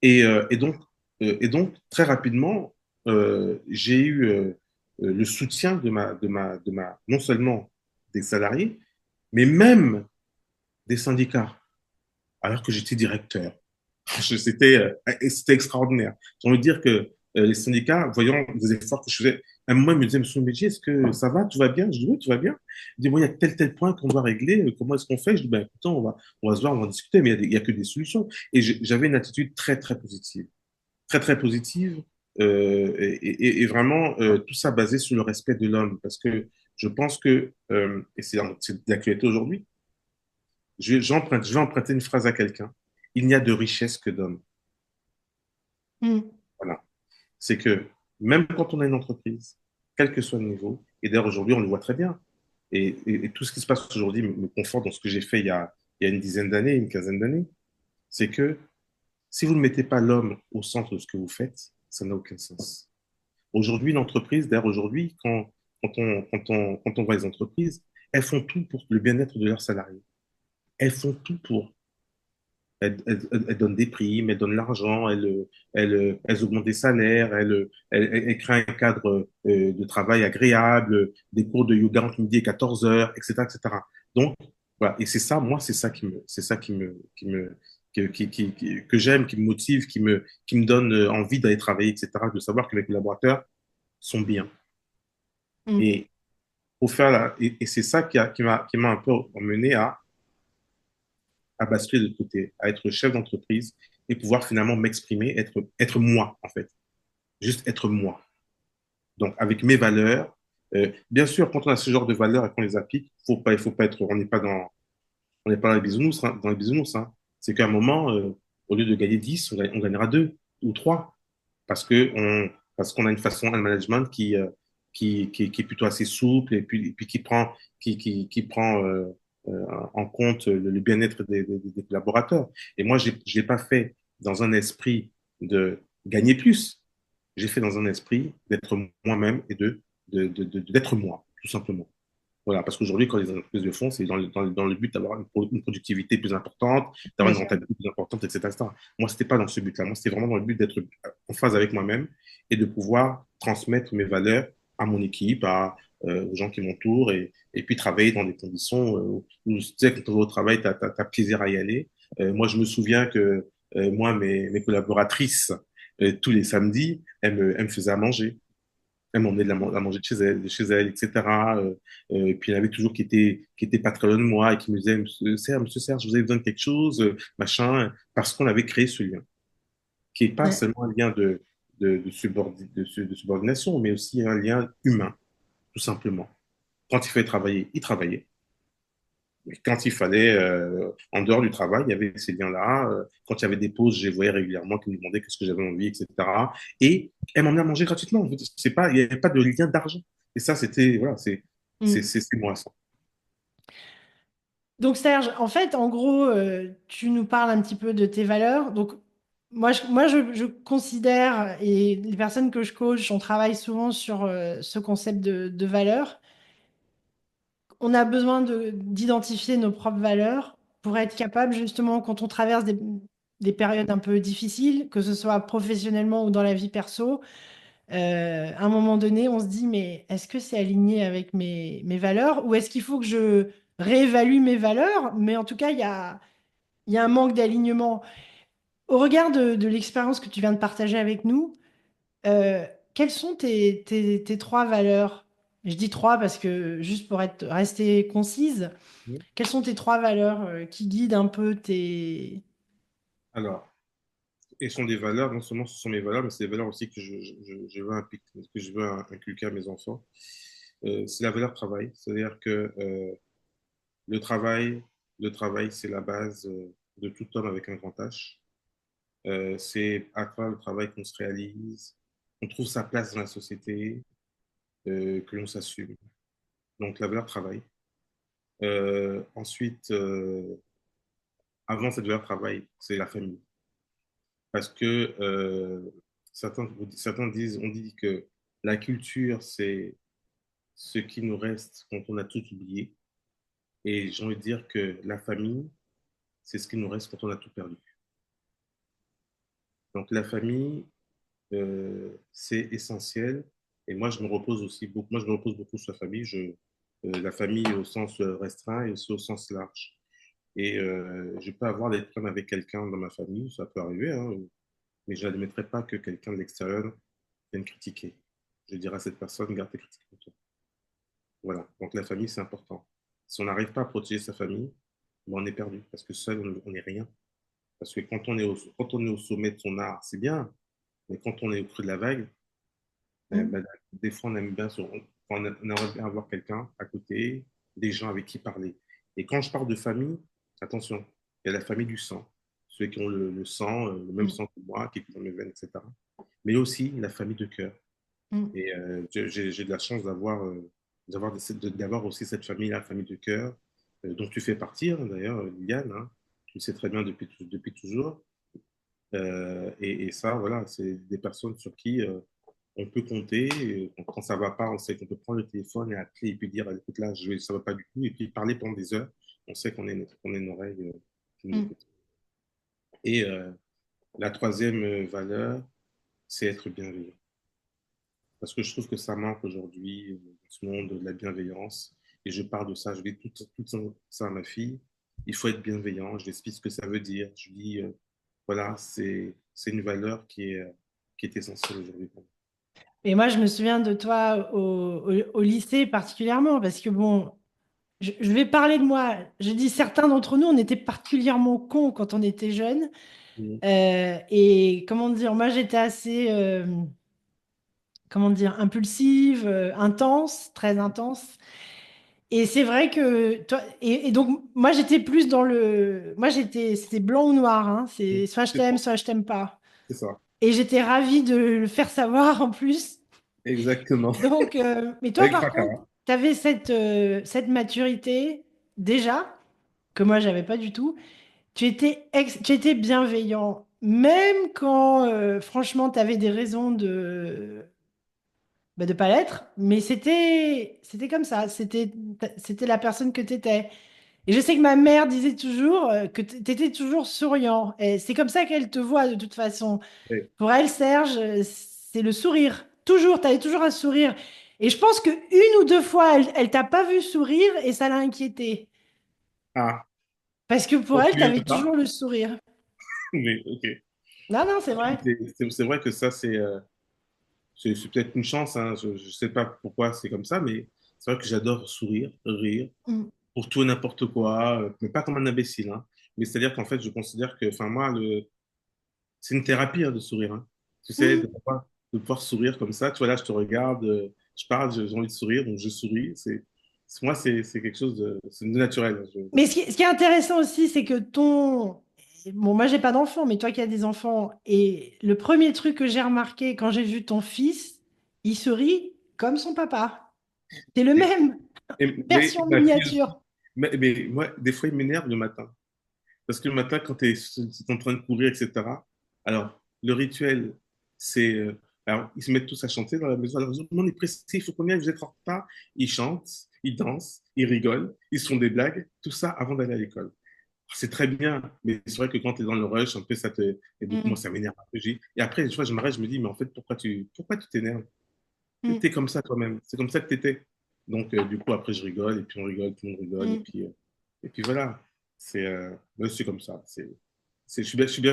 Et, euh, et donc, et donc, très rapidement, j'ai eu le soutien non seulement des salariés, mais même des syndicats, alors que j'étais directeur. C'était extraordinaire. J'ai envie de dire que les syndicats, voyant les efforts que je faisais, à un moment, ils me disaient, Monsieur Métier, est-ce que ça va, tout va bien? Je dis, oui, tout va bien. Ils disent, bon, il y a tel point qu'on doit régler, comment est-ce qu'on fait? Je dis, ben, écoute, on va se voir, on va discuter, mais il y a que des solutions. Et j'avais une attitude très, très positive. Très, très positive. Et vraiment, tout ça basé sur le respect de l'homme. Parce que je pense que, et c'est d'actualité aujourd'hui, je vais emprunter une phrase à quelqu'un. Il n'y a de richesse que d'hommes. Hmm. Voilà. C'est que même quand on a une entreprise, quel que soit le niveau, et d'ailleurs aujourd'hui on le voit très bien, et tout ce qui se passe aujourd'hui me conforte dans ce que j'ai fait il y a une dizaine d'années, une quinzaine d'années, c'est que si vous ne mettez pas l'homme au centre de ce que vous faites, ça n'a aucun sens. Aujourd'hui, l'entreprise, d'ailleurs aujourd'hui, quand on voit les entreprises, elles font tout pour le bien-être de leurs salariés. Elles font tout pour. elles donnent des primes, elles donnent l'argent, elles augmentent des salaires, elles créent un cadre de travail agréable, des cours de yoga entre midi et 14 heures, etc., etc. Donc, voilà. Et c'est ça, moi, c'est ça que j'aime, qui me motive, qui me donne envie d'aller travailler, etc., de savoir que mes collaborateurs sont bien. Mm. Et et c'est ça qui m'a un peu emmené à basculer de côté, à être chef d'entreprise et pouvoir finalement m'exprimer, être moi, en fait. Juste être moi. Donc, avec mes valeurs. Bien sûr, quand on a ce genre de valeurs et qu'on les applique, il faut pas être, on n'est pas dans les bisounours, hein, dans les bisounours, hein. C'est qu'à un moment, au lieu de gagner 10 on gagnera 2 ou 3 parce parce qu'on a une façon, un management qui est plutôt assez souple et puis qui prend en compte le bien-être des collaborateurs. Et moi, je l'ai pas fait dans un esprit de gagner plus. J'ai fait dans un esprit d'être moi-même et d'être moi, tout simplement. Voilà, parce qu'aujourd'hui, quand les entreprises le font, c'est dans le but d'avoir une productivité plus importante, Bien d'avoir une sûr. rentabilité plus importante, etc., etc. Moi, c'était pas dans ce but-là. Moi, c'était vraiment dans le but d'être en phase avec moi-même et de pouvoir transmettre mes valeurs à mon équipe, aux gens qui m'entourent et puis travailler dans des conditions où tu sais, quand tu vas au travail, tu as plaisir à y aller. Moi, je me souviens que moi, mes collaboratrices, tous les samedis, elles me faisaient à manger. Elle m'emmenait à manger de chez elle, etc. Et puis il y en avait toujours qui était pas très loin de moi et qui me disaient, Monsieur Serge, vous avez besoin de quelque chose, machin, parce qu'on avait créé ce lien, qui est pas Ouais. seulement un lien de subordination, mais aussi un lien humain, tout simplement. Quand il fallait travailler, il travaillait. Mais quand il fallait, en dehors du travail, il y avait ces liens-là. Quand il y avait des pauses, je les voyais régulièrement, qui me demandaient qu'est-ce que j'avais envie, etc. Et elle m'emmenait à manger gratuitement. C'est pas, il n'y avait pas de lien d'argent. Et ça, c'était, voilà, Mm. c'est moi, ça. Donc Serge, en fait, en gros, tu nous parles un petit peu de tes valeurs. Donc je considère, et les personnes que je coach, on travaille souvent sur ce concept de valeurs. On a besoin d'identifier nos propres valeurs pour être capable, justement, quand on traverse des périodes un peu difficiles, que ce soit professionnellement ou dans la vie perso, à un moment donné, on se dit, mais est-ce que c'est aligné avec mes valeurs ou est-ce qu'il faut que je réévalue mes valeurs? Mais en tout cas, il y a un manque d'alignement. Au regard de l'expérience que tu viens de partager avec nous, euh, quelles sont tes trois valeurs? Je dis trois parce que juste pour rester concise, quelles sont tes trois valeurs qui guident un peu tes... Alors, et ce sont des valeurs, non seulement ce sont mes valeurs, mais c'est des valeurs aussi que que je veux inculquer à mes enfants. C'est la valeur travail. C'est-à-dire que le travail, le travail, c'est la base de tout homme avec un grand H. C'est à travers le travail qu'on se réalise, qu'on trouve sa place dans la société, que l'on s'assume. Donc la valeur travail. Ensuite, avant cette valeur travail, c'est la famille. Parce que certains disent, on dit que la culture, c'est ce qui nous reste quand on a tout oublié. Et j'ai envie de dire que la famille, c'est ce qui nous reste quand on a tout perdu. Donc la famille, c'est essentiel. Et moi, je me repose aussi beaucoup. Moi, je me repose beaucoup sur la famille. La famille au sens restreint et aussi au sens large. Et je peux avoir des problèmes avec quelqu'un dans ma famille, ça peut arriver, hein, mais je n'admettrai pas que quelqu'un de l'extérieur vienne critiquer. Je dirais à cette personne, garde tes critiques pour toi. Voilà. Donc la famille, c'est important. Si on n'arrive pas à protéger sa famille, ben, on est perdu parce que seul, on n'est rien. Parce que quand on est au sommet de son art, c'est bien, mais quand on est au creux de la vague, Mm. ben, des fois, on aimerait bien avoir quelqu'un à côté, des gens avec qui parler. Et quand je parle de famille, attention, il y a la famille du sang, ceux qui ont le sang, le même Mm. sang que moi, qui est dans mes veines, etc. Mais aussi la famille de cœur. Mm. Et j'ai de la chance d'avoir aussi cette famille, la famille de cœur, dont tu fais partie, hein, d'ailleurs, Liliane, hein. Tu le sais très bien depuis toujours. Et ça, voilà, c'est des personnes sur qui on peut compter. Et quand ça va pas, on sait qu'on peut prendre le téléphone et appeler et puis dire, écoute, là, ça va pas du tout. Et puis parler pendant des heures. On sait qu'on est une oreille qui nous Mm. écoute. Et la troisième valeur, c'est être bienveillant. Parce que je trouve que ça manque aujourd'hui dans ce monde de la bienveillance. Et je parle de ça, je dis tout ça à ma fille. Il faut être bienveillant, je lui explique ce que ça veut dire. Je dis, voilà, c'est une valeur qui est essentielle aujourd'hui pour moi. Et moi, je me souviens de toi au lycée particulièrement, parce que bon, je vais parler de moi. Je dis certains d'entre nous, on était particulièrement cons quand on était jeunes. Mhm. Et comment dire, moi j'étais assez, comment dire, impulsive, intense, très intense. Et c'est vrai que toi, et donc moi j'étais plus dans le, moi c'était blanc ou noir, hein. C'est soit je t'aime pas. C'est ça, Et j'étais ravie de le faire savoir en plus. exactement. Donc, mais toi Avec par fracas, contre, hein. tu avais cette maturité déjà que moi j'avais pas du tout. Tu étais bienveillant, même quand, franchement, tu avais des raisons de pas l'être, mais c'était comme ça, c'était la personne que tu étais. Et je sais que ma mère disait toujours que tu étais toujours souriant. Et c'est comme ça qu'elle te voit de toute façon. Ouais. Pour elle, Serge, c'est le sourire. Toujours, tu avais toujours un sourire. Et je pense que une ou deux fois, elle t'a pas vu sourire et ça l'a inquiétée. Ah, Parce que pour elle, tu pourquoi avais ça? toujours le sourire. Mais ok. Non, non, c'est vrai. C'est vrai que ça, c'est peut-être une chance, hein. Je ne sais pas pourquoi c'est comme ça, mais c'est vrai que j'adore sourire, rire, Mm. pour tout et n'importe quoi, mais pas comme un imbécile, hein. Mais c'est-à-dire qu'en fait, je considère que, enfin, moi, c'est une thérapie, hein, de sourire, hein. Tu sais, Mm. de pouvoir sourire comme ça. Tu vois, là, je te regarde, je parle, j'ai envie de sourire, donc je souris. Moi, c'est quelque chose c'est de naturel, hein. Mais ce qui est intéressant aussi, c'est que ton... Bon, moi, j'ai pas d'enfant, mais toi qui as des enfants, et le premier truc que j'ai remarqué quand j'ai vu ton fils, il sourit comme son papa. C'est le même, Mais version ma fille aussi. miniature. Mais moi, des fois, il m'énerve le matin. Parce que le matin, quand tu es en train de courir, etc., alors, le rituel, c'est. Alors, ils se mettent tous à chanter dans la maison. Alors, ils disent, on est pressé, il faut qu'on y aille, vous êtes en retard. Ils chantent, ils dansent, ils rigolent, ils se font des blagues, tout ça avant d'aller à l'école. C'est très bien, mais c'est vrai que quand tu es dans le rush, un peu, ça te. Et donc, moi, Mm. ça m'énerve un peu. Et après, des fois, je m'arrête, je me dis, mais en fait, pourquoi tu t'énerves? Mm. T'es comme ça toi-même. C'est comme ça que tu étais. Donc, du coup, après, je rigole, et puis on rigole, tout le monde rigole, Mm. et puis voilà. C'est comme ça. Je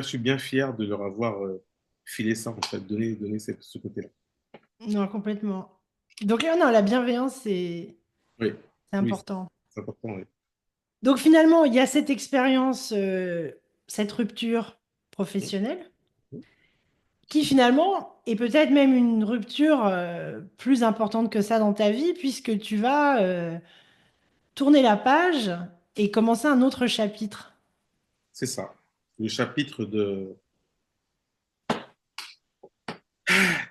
suis bien fier de leur avoir filé ça, en fait, donné ce côté-là. Non, complètement. Donc là, non, la bienveillance, Oui, c'est oui, important. c'est important, oui. Donc finalement, il y a cette expérience, cette rupture professionnelle, qui finalement est peut-être même une rupture plus importante que ça dans ta vie, puisque tu vas tourner la page et commencer un autre chapitre. C'est ça. Le chapitre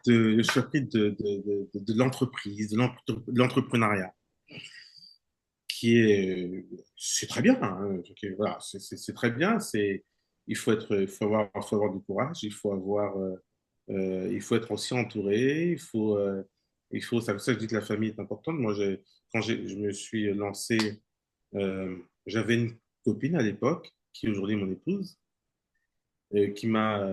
le chapitre de l'entreprise, de l'entrepreneuriat, c'est très bien, hein. Donc, voilà, c'est très bien. Il faut avoir du courage, il faut être aussi entouré, ça je dis que la famille est importante. Moi, je me suis lancé, j'avais une copine à l'époque, qui est aujourd'hui mon épouse, qui m'a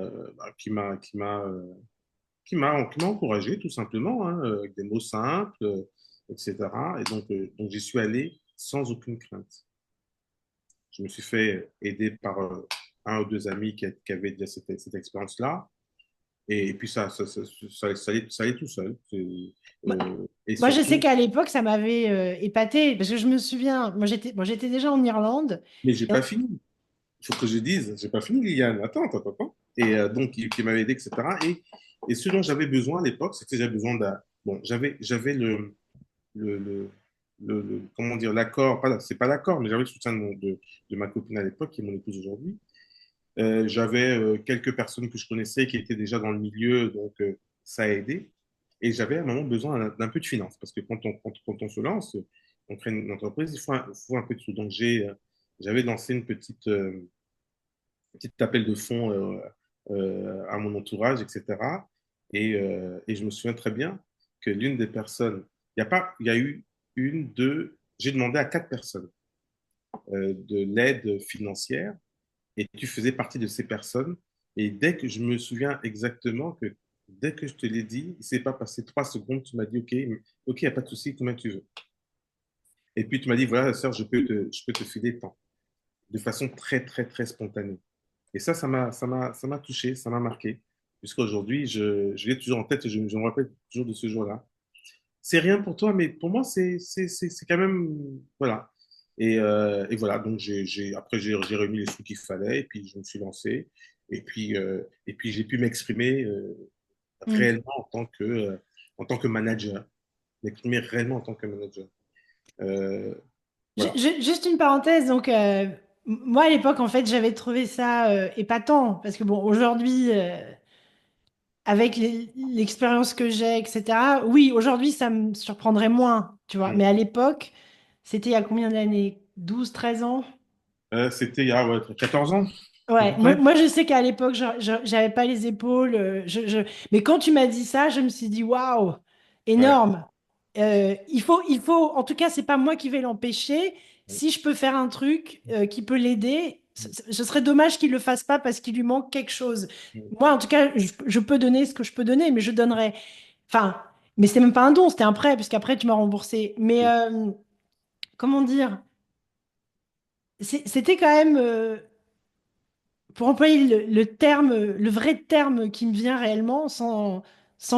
encouragé tout simplement, hein, avec des mots simples, etc. Et donc j'y suis allé sans aucune crainte. Je me suis fait aider par un ou deux amis qui avaient déjà cette expérience-là. Et puis ça allait tout seul. Moi, Et moi, je sais surtout, qu'à l'époque, ça m'avait épaté, parce que je me souviens, moi, j'étais déjà en Irlande. mais j'ai Et on- pas fini. Il faut que je dise, j'ai pas fini, Liliane. Attends, attends, attends. Et donc, qui m'avait aidé, etc. Et ce dont j'avais besoin à l'époque, c'était que j'avais besoin d'un. Bon, j'avais le, comment dire, l'accord, c'est pas l'accord, mais j'avais le soutien de ma copine à l'époque, qui est mon épouse aujourd'hui. J'avais quelques personnes que je connaissais qui étaient déjà dans le milieu, donc ça a aidé. Et j'avais à un moment besoin d'un peu de finances, parce que quand on se lance, on crée une entreprise, il faut un peu de sous. Donc j'avais lancé une petite appel de fonds à mon entourage, etc. Et je me souviens très bien que l'une des personnes, il y a eu une, deux, j'ai demandé à quatre personnes de l'aide financière. et tu faisais partie de ces personnes. Et dès que je me souviens exactement que dès que je te l'ai dit, il ne s'est pas passé 3 secondes, tu m'as dit, OK, OK, il n'y a pas de souci, combien tu veux. Et puis tu m'as dit, voilà, sœur, je peux te filer tant, de façon très, très, très spontanée. Et ça m'a touché, ça m'a marqué, puisqu'aujourd'hui, je l'ai toujours en tête et je me rappelle toujours de ce jour-là. C'est rien pour toi, mais pour moi, c'est quand même, voilà. Et voilà, donc après, j'ai remis les sous qu'il fallait, et puis je me suis lancé, et puis j'ai pu m'exprimer Mm. réellement en tant que manager, m'exprimer réellement en tant que manager. Euh, voilà. Juste une parenthèse, donc moi à l'époque en fait j'avais trouvé ça épatant parce que bon aujourd'hui avec l'expérience que j'ai etc. Oui aujourd'hui ça me surprendrait moins tu vois mais à l'époque c'était il y a combien d'années? 12 13 ans? C'était il y a ouais, 14 ans, à peu Ouais, près. moi je sais qu'à l'époque, j'avais pas les épaules. Mais quand tu m'as dit ça, je me suis dit waouh, Ouais. énorme. En tout cas, c'est pas moi qui vais l'empêcher. Si je peux faire un truc qui peut l'aider, ce serait dommage qu'il le fasse pas parce qu'il lui manque quelque chose. Moi, en tout cas, je peux donner ce que je peux donner, mais je donnerai. Enfin, mais c'était même pas un don, c'était un prêt, puisqu'après tu m'as remboursé. Mais comment dire? C'était quand même. Pour employer le terme, le vrai terme qui me vient réellement, sans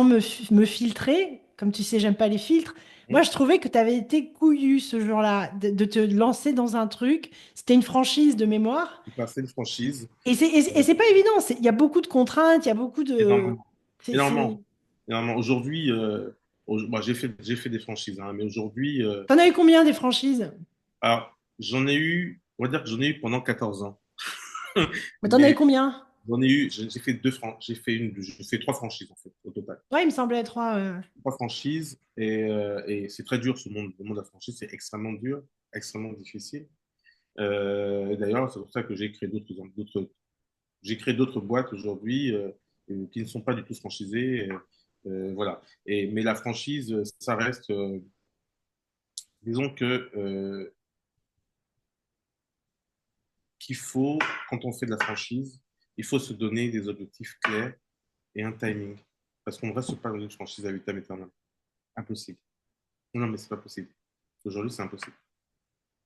me filtrer, comme tu sais, j'aime pas les filtres, moi je trouvais que tu avais été couillu ce jour-là, de te lancer dans un truc. C'était une franchise de mémoire. J'ai passé une franchise. Et c'est pas évident. Il y a beaucoup de contraintes, il y a beaucoup de. Énormément. c'est- c'est- Énormément. Énormément. Aujourd'hui, moi, j'ai fait des franchises, hein, mais aujourd'hui, T'en as eu combien des franchises? alors, j'en ai eu, on va dire que j'en ai eu pendant 14 ans. Mais t'en as eu Mais combien? j'en ai eu, j'ai fait j'ai fait 3 franchises, en fait, au total. Ouais, il me semblait trois. 3 franchises, et c'est très dur, le monde de la franchise, c'est extrêmement dur, extrêmement difficile. D'ailleurs, c'est pour ça que j'ai créé d'autres boîtes aujourd'hui qui ne sont pas du tout franchisées. Voilà. Mais la franchise, ça reste, disons que qu'il faut, quand on fait de la franchise, il faut se donner des objectifs clairs et un timing. Parce qu'on ne reste pas dans une franchise à vitam aeternam. Impossible. Non, mais c'est pas possible. Aujourd'hui, c'est impossible.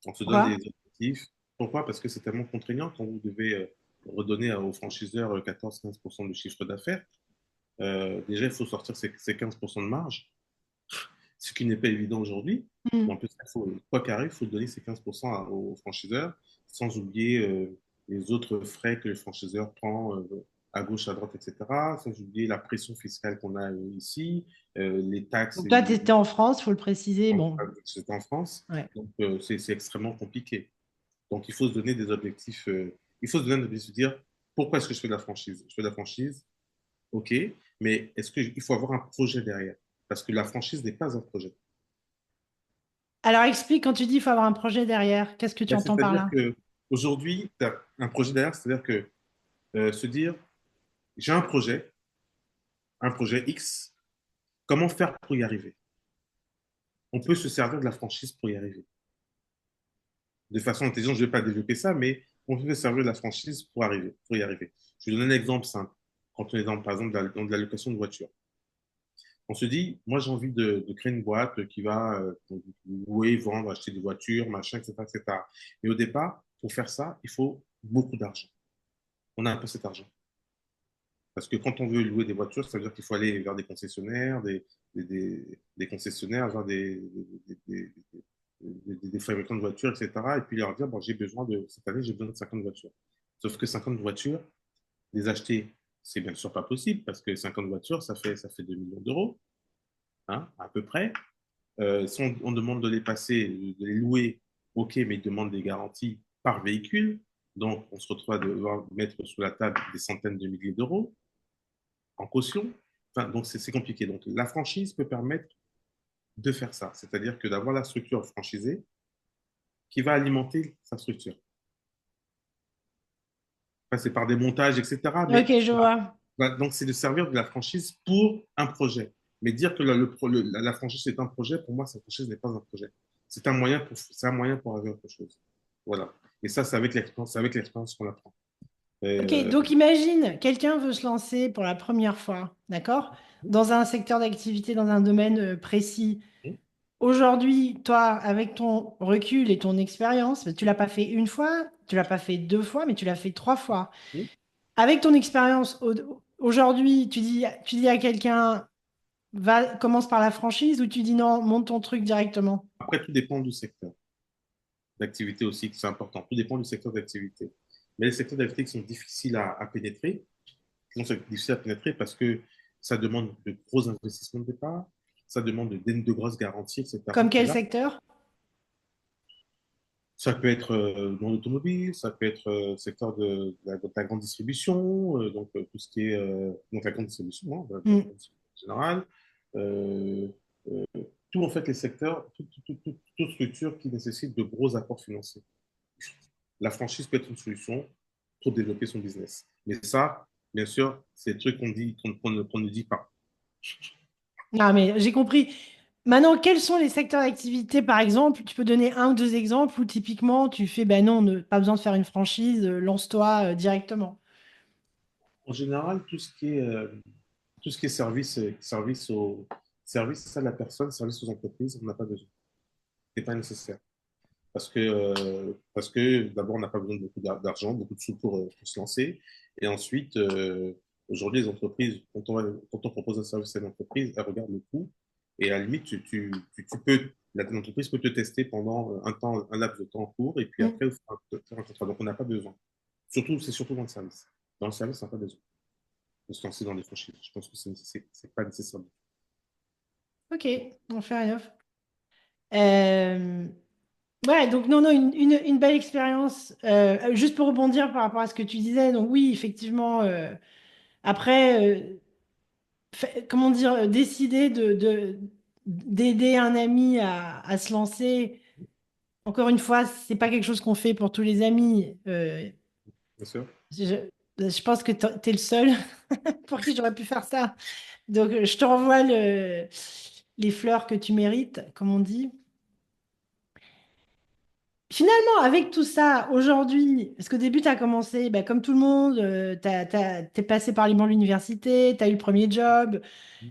On se donne des Pourquoi? objectifs. Pourquoi? Parce que c'est tellement contraignant quand vous devez redonner aux franchiseurs 14-15% du chiffre d'affaires. Déjà, il faut sortir ces 15% de marge, ce qui n'est pas évident aujourd'hui. Mais en Hmm. plus, quoi qu'il arrive, il faut donner ces 15% aux franchiseurs, sans oublier les autres frais que le franchiseur prend à gauche, à droite, etc. Sans oublier la pression fiscale qu'on a ici, les taxes Donc toi, tu étais en France, faut le préciser. Bon, c'est en France. ouais. Donc, c'est extrêmement compliqué. Donc, il faut se donner des objectifs. Il faut se donner des objectifs, dire pourquoi est-ce que je fais de la franchise? Je fais de la franchise, ok, mais est-ce qu'il faut avoir un projet derrière? Parce que la franchise n'est pas un projet. Alors explique quand tu dis qu'il faut avoir un projet derrière. Qu'est-ce que tu Ben, entends par c'est-à-dire là? que aujourd'hui, tu as un projet derrière, c'est-à-dire que se dire, j'ai un projet X, comment faire pour y arriver? On peut se servir de la franchise pour y arriver. De façon intelligente, je ne vais pas développer ça, mais on peut se servir de la franchise pour y arriver. Je vais donner un exemple simple. Quand on est dans, par exemple, dans de la location de voiture. On se dit, moi j'ai envie de créer une boîte qui va louer, vendre, acheter des voitures, machin, etc., etc. Mais au départ, pour faire ça, il faut beaucoup d'argent. On n'a pas cet argent. Parce que quand on veut louer des voitures, ça veut dire qu'il faut aller vers des concessionnaires, des concessionnaires, vers des fabricants de voitures, etc. Et puis leur dire, bon, cette année, j'ai besoin de 50 voitures. Sauf que 50 voitures, les acheter, c'est bien sûr pas possible parce que 50 voitures, ça fait 2 millions d'euros, hein, à peu près. Si on demande de les passer, de les louer, ok, mais ils demandent des garanties par véhicule. Donc, on se retrouve à devoir mettre sur la table des centaines de milliers d'euros en caution. Enfin, donc, c'est compliqué. Donc, la franchise peut permettre de faire ça, c'est-à-dire que d'avoir la structure franchisée qui va alimenter sa structure. Enfin, c'est par des montages, etc. Ok, Mais je vois. donc, c'est de servir de la franchise pour un projet. Mais dire que la franchise est un projet, pour moi, cette franchise n'est pas un projet. C'est un moyen pour arriver à autre chose. Voilà. Et ça, c'est avec l'expérience qu'on apprend. Et, Ok, donc imagine, quelqu'un veut se lancer pour la première fois, d'accord? Dans un secteur d'activité, dans un domaine précis. Aujourd'hui, toi, avec ton recul et ton expérience, tu l'as pas fait une fois, tu l'as pas fait deux fois, mais tu l'as fait trois fois. Avec ton expérience, aujourd'hui, tu dis à quelqu'un, commence par la franchise ou tu dis non, monte ton truc directement. après, tout dépend du secteur d'activité aussi, c'est important. Tout dépend du secteur d'activité. Mais les secteurs d'activité qui sont difficiles à pénétrer, qui sont difficiles à pénétrer parce que ça demande de gros investissements de départ, ça demande de grosses garanties, Comme etc. Et quel là, secteur? ça peut être dans l'automobile, ça peut être secteur de la grande distribution, donc tout ce qui est donc la grande distribution, hein, la Hmm. grande distribution générale, euh, euh, tout en fait les secteurs, toute structure qui nécessite de gros apports financiers. La franchise peut être une solution pour développer son business. Mais ça, bien sûr, c'est des trucs qu'on dit, qu'on ne dit pas. Ah, mais j'ai compris. Maintenant, quels sont les secteurs d'activité, par exemple? Tu peux donner un ou deux exemples où typiquement tu fais, ben non, pas besoin de faire une franchise, lance-toi directement. En général, tout ce qui est service à la personne, service aux entreprises, on n'a pas besoin. C'est pas nécessaire. Parce que d'abord, on n'a pas besoin de beaucoup d'argent, beaucoup de sous pour se lancer. Et ensuite, aujourd'hui, les entreprises, quand on propose un service à une entreprise, elles regardent le coût. Et à la limite, l'entreprise peut te tester pendant un laps de temps court. Et puis Hmm. après, il faut faire un contrat. Donc, on n'a pas besoin. C'est surtout dans le service. Dans le service, on n'a pas besoin de se lancer dans les franchises. Je pense que c'est pas nécessaire. Ok, on fait rien. Ouais, donc non, non, une belle expérience. Juste pour rebondir par rapport à ce que tu disais, donc oui, effectivement, après, comment dire, décider d'aider un ami à se lancer, encore une fois, c'est pas quelque chose qu'on fait pour tous les amis. Bien sûr. Je pense que t'es le seul pour qui j'aurais pu faire ça. Donc, je te renvoie les fleurs que tu mérites, comme on dit. Finalement, avec tout ça, aujourd'hui, parce qu'au début, tu as commencé, bah, comme tout le monde, t'es passé par les bancs de l'université, tu as eu le premier job.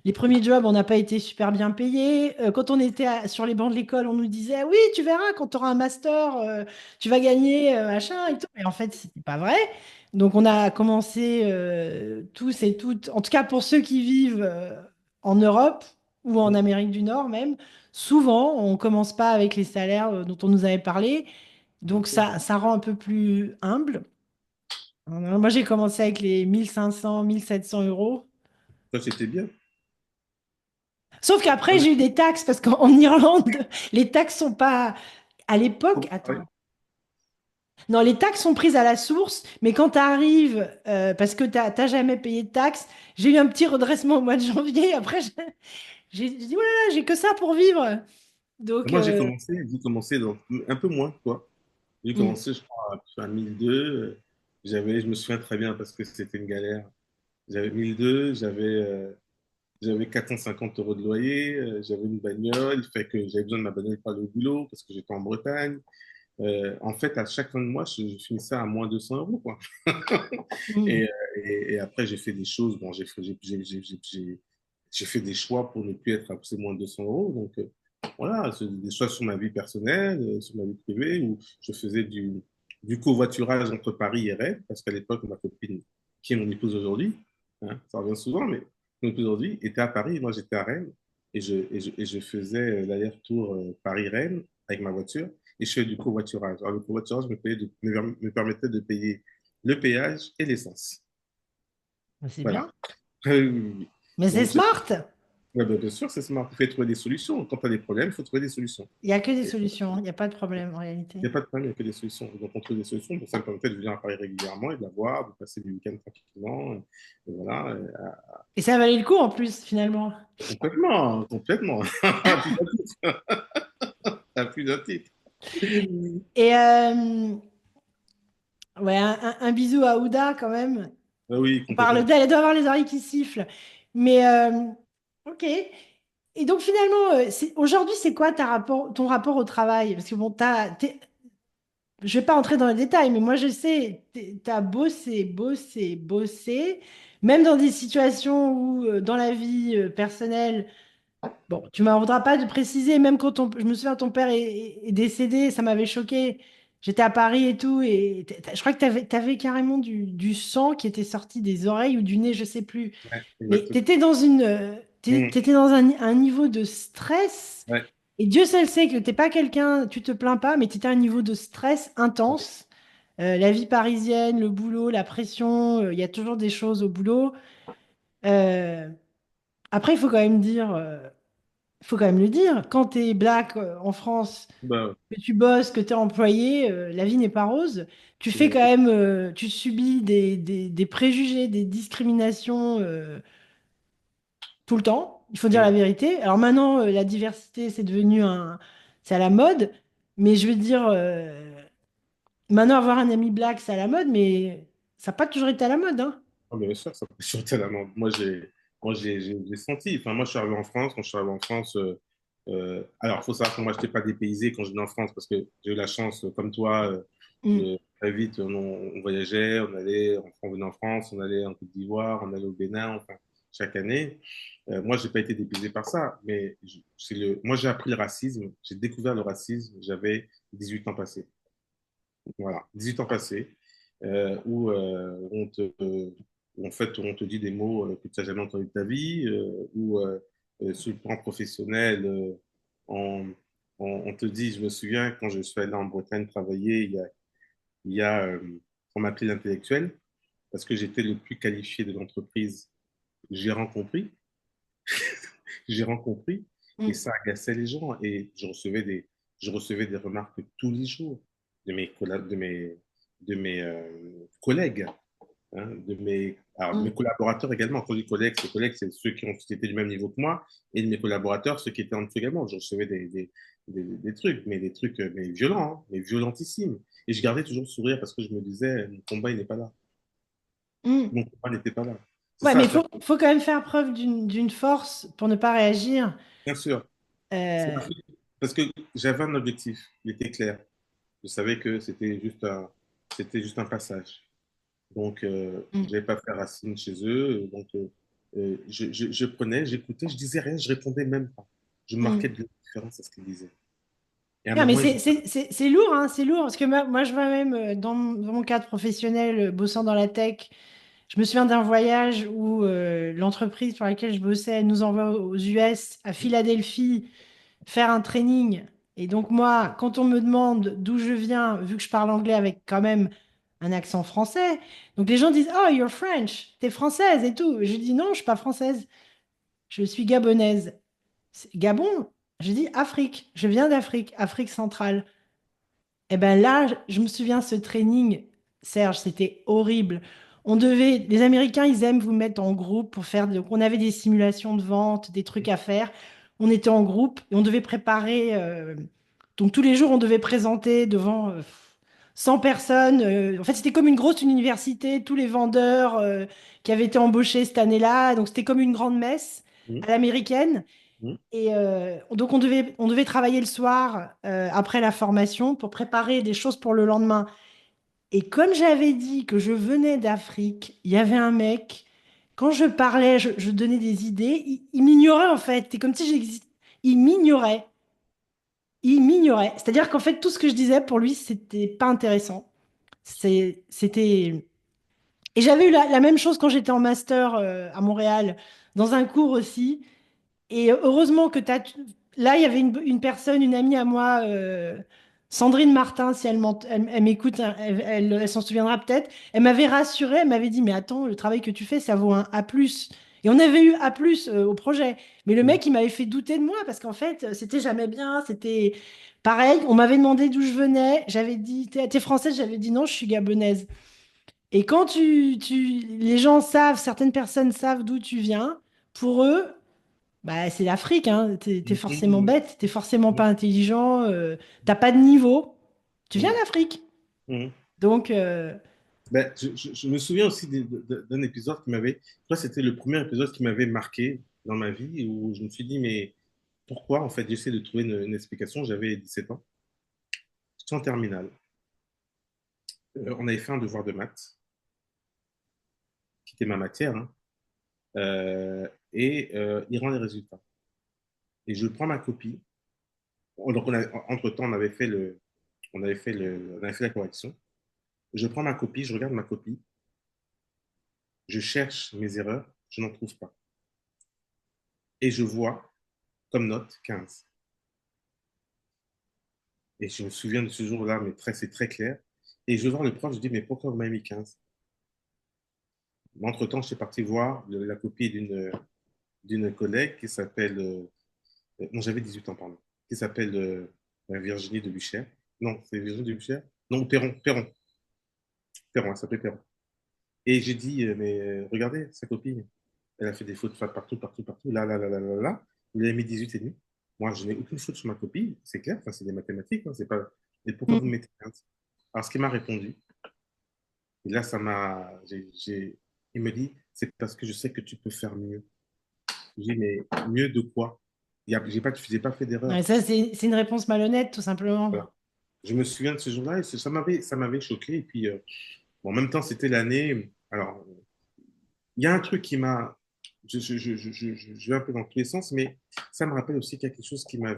Les premiers jobs, on n'a pas été super bien payés. Quand on était sur les bancs de l'école, on nous disait, oui, tu verras, quand tu auras un master, tu vas gagner, machin et tout. Mais en fait, c'était pas vrai. Donc, on a commencé tous et toutes, en tout cas pour ceux qui vivent en Europe ou en Amérique du Nord même, souvent, on commence pas avec les salaires dont on nous avait parlé. Bien Donc, sûr. ça rend un peu plus humble. Moi, j'ai commencé avec les 1500, 1700 euros. Ça, c'était bien. Sauf qu'après, j'ai eu des taxes parce qu'en Irlande, les taxes sont pas. À l'époque, Ouais. attends. Non, les taxes sont prises à la source, mais quand tu arrives, parce que tu n'as jamais payé de taxes, j'ai eu un petit redressement au mois de janvier. Après, j'ai dit, oh là là, j'ai que ça pour vivre. Donc, Moi, j'ai commencé un peu moins, quoi. J'ai hmm, commencé, je crois, à 1002. Je me souviens très bien parce que c'était une galère. J'avais 1002, j'avais 450 euros de loyer, j'avais une bagnole, fait que j'avais besoin de ma bagnole pour aller au boulot parce que j'étais en Bretagne. En fait, à chaque fin de mois, je finissais à moins 200 euros, quoi. hmm. Et, et après, j'ai fait des choses. Bon, j'ai fait des choix pour ne plus être à moins de 200 euros. Donc, voilà, c'est des choix sur ma vie personnelle, sur ma vie privée, où je faisais du covoiturage entre Paris et Rennes, parce qu'à l'époque, ma copine, qui est mon épouse aujourd'hui, hein, ça revient souvent, mais mon épouse aujourd'hui était à Paris, et moi j'étais à Rennes, et je faisais l'aller-retour Paris-Rennes avec ma voiture, et je faisais du covoiturage. Alors, le covoiturage me permettait de payer le péage et l'essence. C'est Voilà. bien. Oui, oui, oui. Mais c'est Donc, smart. ouais, ben, bien sûr, c'est smart. Il faut trouver des solutions. Quand tu as des problèmes, il faut trouver des solutions. Il n'y a que des Il solutions. Il n'y a pas de problème en réalité. n'y a pas de problème, il n'y a que des solutions. Donc, on trouve des solutions. Donc, ça me permettait de venir à Paris régulièrement et de la voir, de passer du week-end tranquillement. Et voilà. Et ça valait le coup en plus, finalement. Complètement, complètement. À plus d'un titre. À plus d'un titre. Et ouais, un bisou à Ouda quand même. Ah oui, On parle complètement. d'elle, elle doit avoir les oreilles qui sifflent. Mais ok. Et donc finalement, aujourd'hui, c'est quoi ton rapport au travail? Parce que bon, je vais pas entrer dans les détails, mais moi je sais, tu as bossé, bossé, bossé, même dans des situations où, dans la vie personnelle, bon, tu m'en voudras pas de préciser, même quand je me souviens, ton père est décédé, ça m'avait choqué. J'étais à Paris et tout, et je crois que tu avais carrément du sang qui était sorti des oreilles ou du nez, je sais plus. Ouais, Mais tu exactement. étais dans Mm. t'étais dans un niveau de stress, Ouais, et Dieu seul sait que t'es pas quelqu'un, tu te plains pas, mais tu étais à un niveau de stress intense. La vie parisienne, le boulot, la pression, il y a toujours des choses au boulot. Euh, Après, il faut quand même le dire, quand tu es black en France, bah, que tu bosses, que tu es employé, la vie n'est pas rose. Tu fais quand ouais, même, tu subis des préjugés, des discriminations tout le temps. Il faut dire la mm. vérité. Alors maintenant, la diversité, c'est à la mode. Mais je veux dire, maintenant, avoir un ami black, c'est à la mode, mais ça n'a pas toujours été à la mode, hein. Ah, bien sûr, ça peut sur tellement. J'ai senti. Enfin, moi, je suis arrivé en France. Quand je suis arrivé en France, alors, il faut savoir que moi, je n'étais pas dépaysé quand je venais en France parce que j'ai eu la chance, comme toi, Mm, très vite, on voyageait, on venait en France, on allait en Côte d'Ivoire, on allait au Bénin, enfin, chaque année. Moi, j'ai pas été dépaysé par ça, mais moi, j'ai appris le racisme, j'ai découvert le racisme, j'avais 18 ans passés. Voilà, 18 ans passés, où en fait, on te dit des mots que tu n'as jamais entendus de ta vie, ou sur le plan professionnel, on, on te dit, je me souviens, quand je suis allé en Bretagne travailler, il y a on m'appelait l'intellectuel, parce que j'étais le plus qualifié de l'entreprise. J'ai rencontré, j'ai rencontré, et mm, ça agaçait les gens, et je recevais des remarques tous les jours de mes collègues, hein, de mes mm. collaborateurs également. Quand je dis collègues, c'est ceux qui étaient du même niveau que moi, et de mes collaborateurs, ceux qui étaient en dessous également. Je recevais des trucs, mais des trucs mais violents, hein, mais violentissimes. Et je gardais toujours le sourire parce que je me disais, mon combat, il n'est pas là. Mm. Mon combat n'était pas là. C'est Ouais, mais ça, faut quand même faire preuve d'une force pour ne pas réagir. bien sûr. C'est Euh, parce parce que j'avais un objectif, il était clair. Je savais que c'était juste un passage. Donc, je mm, n'avais pas fait racine chez eux. Donc, je prenais, j'écoutais, je disais rien, je répondais même pas. Je marquais mm. de la différence à ce qu'ils disaient. Et à un Non, mais moment, ils ont... c'est lourd, hein, c'est lourd. Parce que moi, je vois même dans mon cadre professionnel, bossant dans la tech, je me souviens d'un voyage où l'entreprise pour laquelle je bossais nous envoie aux US, à Philadelphie, faire un training. Et donc moi, quand on me demande d'où je viens, vu que je parle anglais avec quand même un accent français, donc les gens disent, Oh, you're French, t'es française et tout. Je dis non, je suis pas française, je suis gabonaise. Gabon? Je dis Afrique, je viens d'Afrique, Afrique centrale. Et ben là, je me souviens ce training, Serge, c'était horrible. Les Américains, ils aiment vous mettre en groupe pour faire, donc on avait des simulations de vente, des trucs à faire. On était en groupe et on devait préparer, donc tous les jours, on devait présenter devant 100 personnes. En fait, c'était comme une grosse université, tous les vendeurs qui avaient été embauchés cette année-là. Donc c'était comme une grande messe Hum, à l'américaine. hum, Et donc, on devait travailler le soir après la formation pour préparer des choses pour le lendemain. Et comme j'avais dit que je venais d'Afrique, il y avait un mec, quand je parlais, je donnais des idées, il m'ignorait en fait. C'est comme si j'existais. Il m'ignorait. Il m'ignorait. C'est-à-dire qu'en fait, tout ce que je disais, pour lui, c'était pas intéressant. C'était... Et j'avais eu la même chose quand j'étais en master à Montréal, dans un cours aussi. Et heureusement que tu as... Là, il y avait une personne, une amie à moi, Sandrine Martin, si elle m'écoute, hein, elle s'en souviendra peut-être. Elle m'avait rassurée, elle m'avait dit, mais attends, le travail que tu fais, ça vaut un A+. Et on avait eu A+, au projet. Mais le hum, mec, il m'avait fait douter de moi parce qu'en fait, c'était jamais bien. C'était pareil. On m'avait demandé d'où je venais. J'avais dit, t'es française? J'avais dit non, je suis gabonaise. Et quand les gens savent, certaines personnes savent d'où tu viens, pour eux, bah, c'est l'Afrique, hein. T'es hum, forcément hum, bête, t'es forcément hum, pas intelligent, t'as pas de niveau. Tu viens hum, d'Afrique. hum. Donc, Ben, je me souviens aussi d'un épisode qui m'avait... Je crois que c'était le premier épisode qui m'avait marqué dans ma vie, où je me suis dit, mais pourquoi, en fait, j'essaie de trouver une explication. J'avais 17 ans. J'étais en terminale. On avait fait un devoir de maths, qui était ma matière, hein, il rend les résultats. Et je prends ma copie. Donc, entre-temps, on avait fait la correction. Je prends ma copie, je regarde ma copie, je cherche mes erreurs, je n'en trouve pas. Et je vois comme note 15. Et je me souviens de ce jour-là, mais c'est très clair. Et je vais voir le prof, je dis, mais pourquoi vous m'avez mis 15? Entre-temps, je suis parti voir la copie d'une collègue qui s'appelle, non, j'avais 18 ans, pardon, qui s'appelle Virginie de Buchère. Non, c'est Virginie de Buchère? Non, Perron, elle s'appelait Perron. Et j'ai dit, mais regardez, sa copie, elle a fait des fautes partout, partout, partout, là, là, là, là, là, là. Il a mis 18 et demi. Moi, je n'ai aucune faute sur ma copie, c'est clair, enfin, c'est des mathématiques, hein, c'est pas. Et pourquoi vous Mm. mettez 15? Alors, ce qu'il m'a répondu, et là, il me dit, c'est parce que je sais que tu peux faire mieux. Je dis, mais mieux de quoi? J'ai pas fait Ouais, d'erreur. ça, c'est une réponse malhonnête, tout simplement. Voilà. Je me souviens de ce jour-là et ça m'avait choqué. Et puis, bon, en même temps, c'était l'année. Alors, il y a un truc qui m'a. Je vais un peu dans tous les sens, mais ça me rappelle aussi quelque chose qui m'a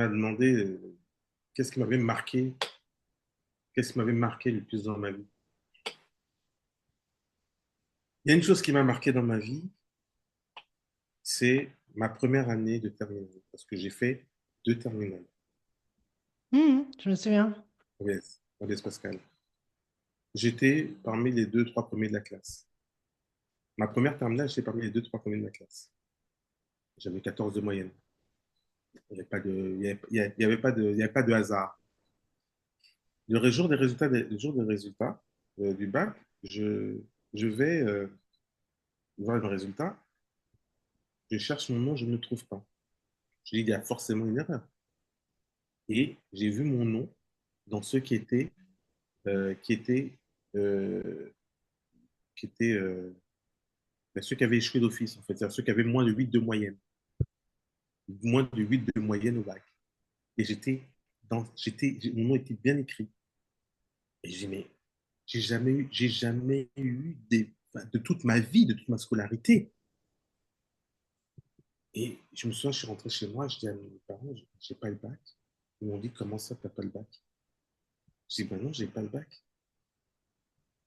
demandé qu'est-ce qui m'avait marqué, qu'est-ce qui m'avait marqué le plus dans ma vie. Il y a une chose qui m'a marqué dans ma vie, c'est ma première année de terminale, parce que j'ai fait deux terminales, Je me souviens. OBS Pascal. J'étais parmi les deux, trois premiers de la classe. Ma première terminale, j'étais parmi les deux, trois premiers de la classe. J'avais 14 de moyenne. Il n'y avait pas de, il y avait pas de, il y avait pas de hasard. Le jour des résultats du bac, je vais voir le résultat, je cherche mon nom, je ne le trouve pas. Je dis, il y a forcément une erreur. Et j'ai vu mon nom dans ceux euh, qui étaient, euh, qui étaient ceux qui avaient échoué d'office, en fait, c'est-à-dire ceux qui avaient moins de 8 de moyenne, moins de 8 de moyenne au bac. Et mon nom était bien écrit. Et j'ai dit, mais enfin, de toute ma vie, de toute ma scolarité. Et je me souviens, je suis rentré chez moi, je dis à mes parents, j'ai pas le bac. Ils m'ont dit, comment ça, t'as pas le bac? J'ai dit, ben non, j'ai pas le bac.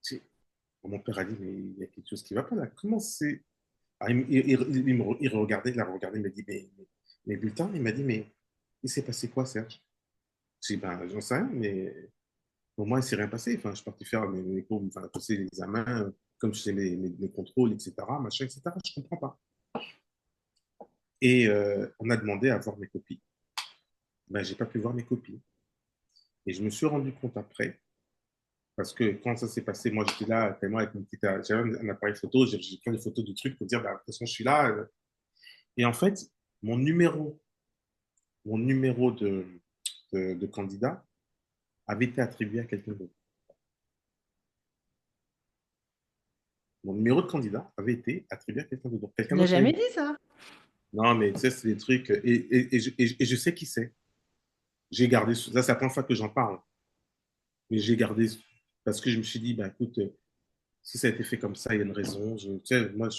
C'est- Mon père a dit, mais il y a quelque chose qui va pas là. Comment c'est? Alors, il regardait, il a regardé, il m'a dit, mais bulletin, il m'a dit, mais il s'est passé quoi, Serge? J'ai dit, ben, j'en sais rien, mais pour moi, il s'est rien passé. Enfin, je suis parti faire mes cours, enfin, passer les examens, comme je fais mes contrôles, etc., machin, etc. Je comprends pas. Et on a demandé à voir mes copies. Ben, j'ai pas pu voir mes copies. Et je me suis rendu compte après, parce que quand ça s'est passé, moi, j'étais là, tellement avec mon petit, j'avais un appareil photo, j'ai pris des photos du truc pour dire, ben, de toute façon, je suis là. Et en fait, mon numéro, mon numéro de candidat avait été attribué à quelqu'un d'autre. Mon numéro de candidat avait été attribué à quelqu'un d'autre. Donc, Tu quelqu'un l'as d'autre l'avait jamais mis. dit, ça? Non, mais tu sais, c'est des trucs. Et je sais qui c'est. J'ai gardé. Là, c'est la première fois que j'en parle. Mais j'ai gardé. Parce que je me suis dit, bah, écoute, si ça a été fait comme ça, il y a une raison. Tu sais, moi,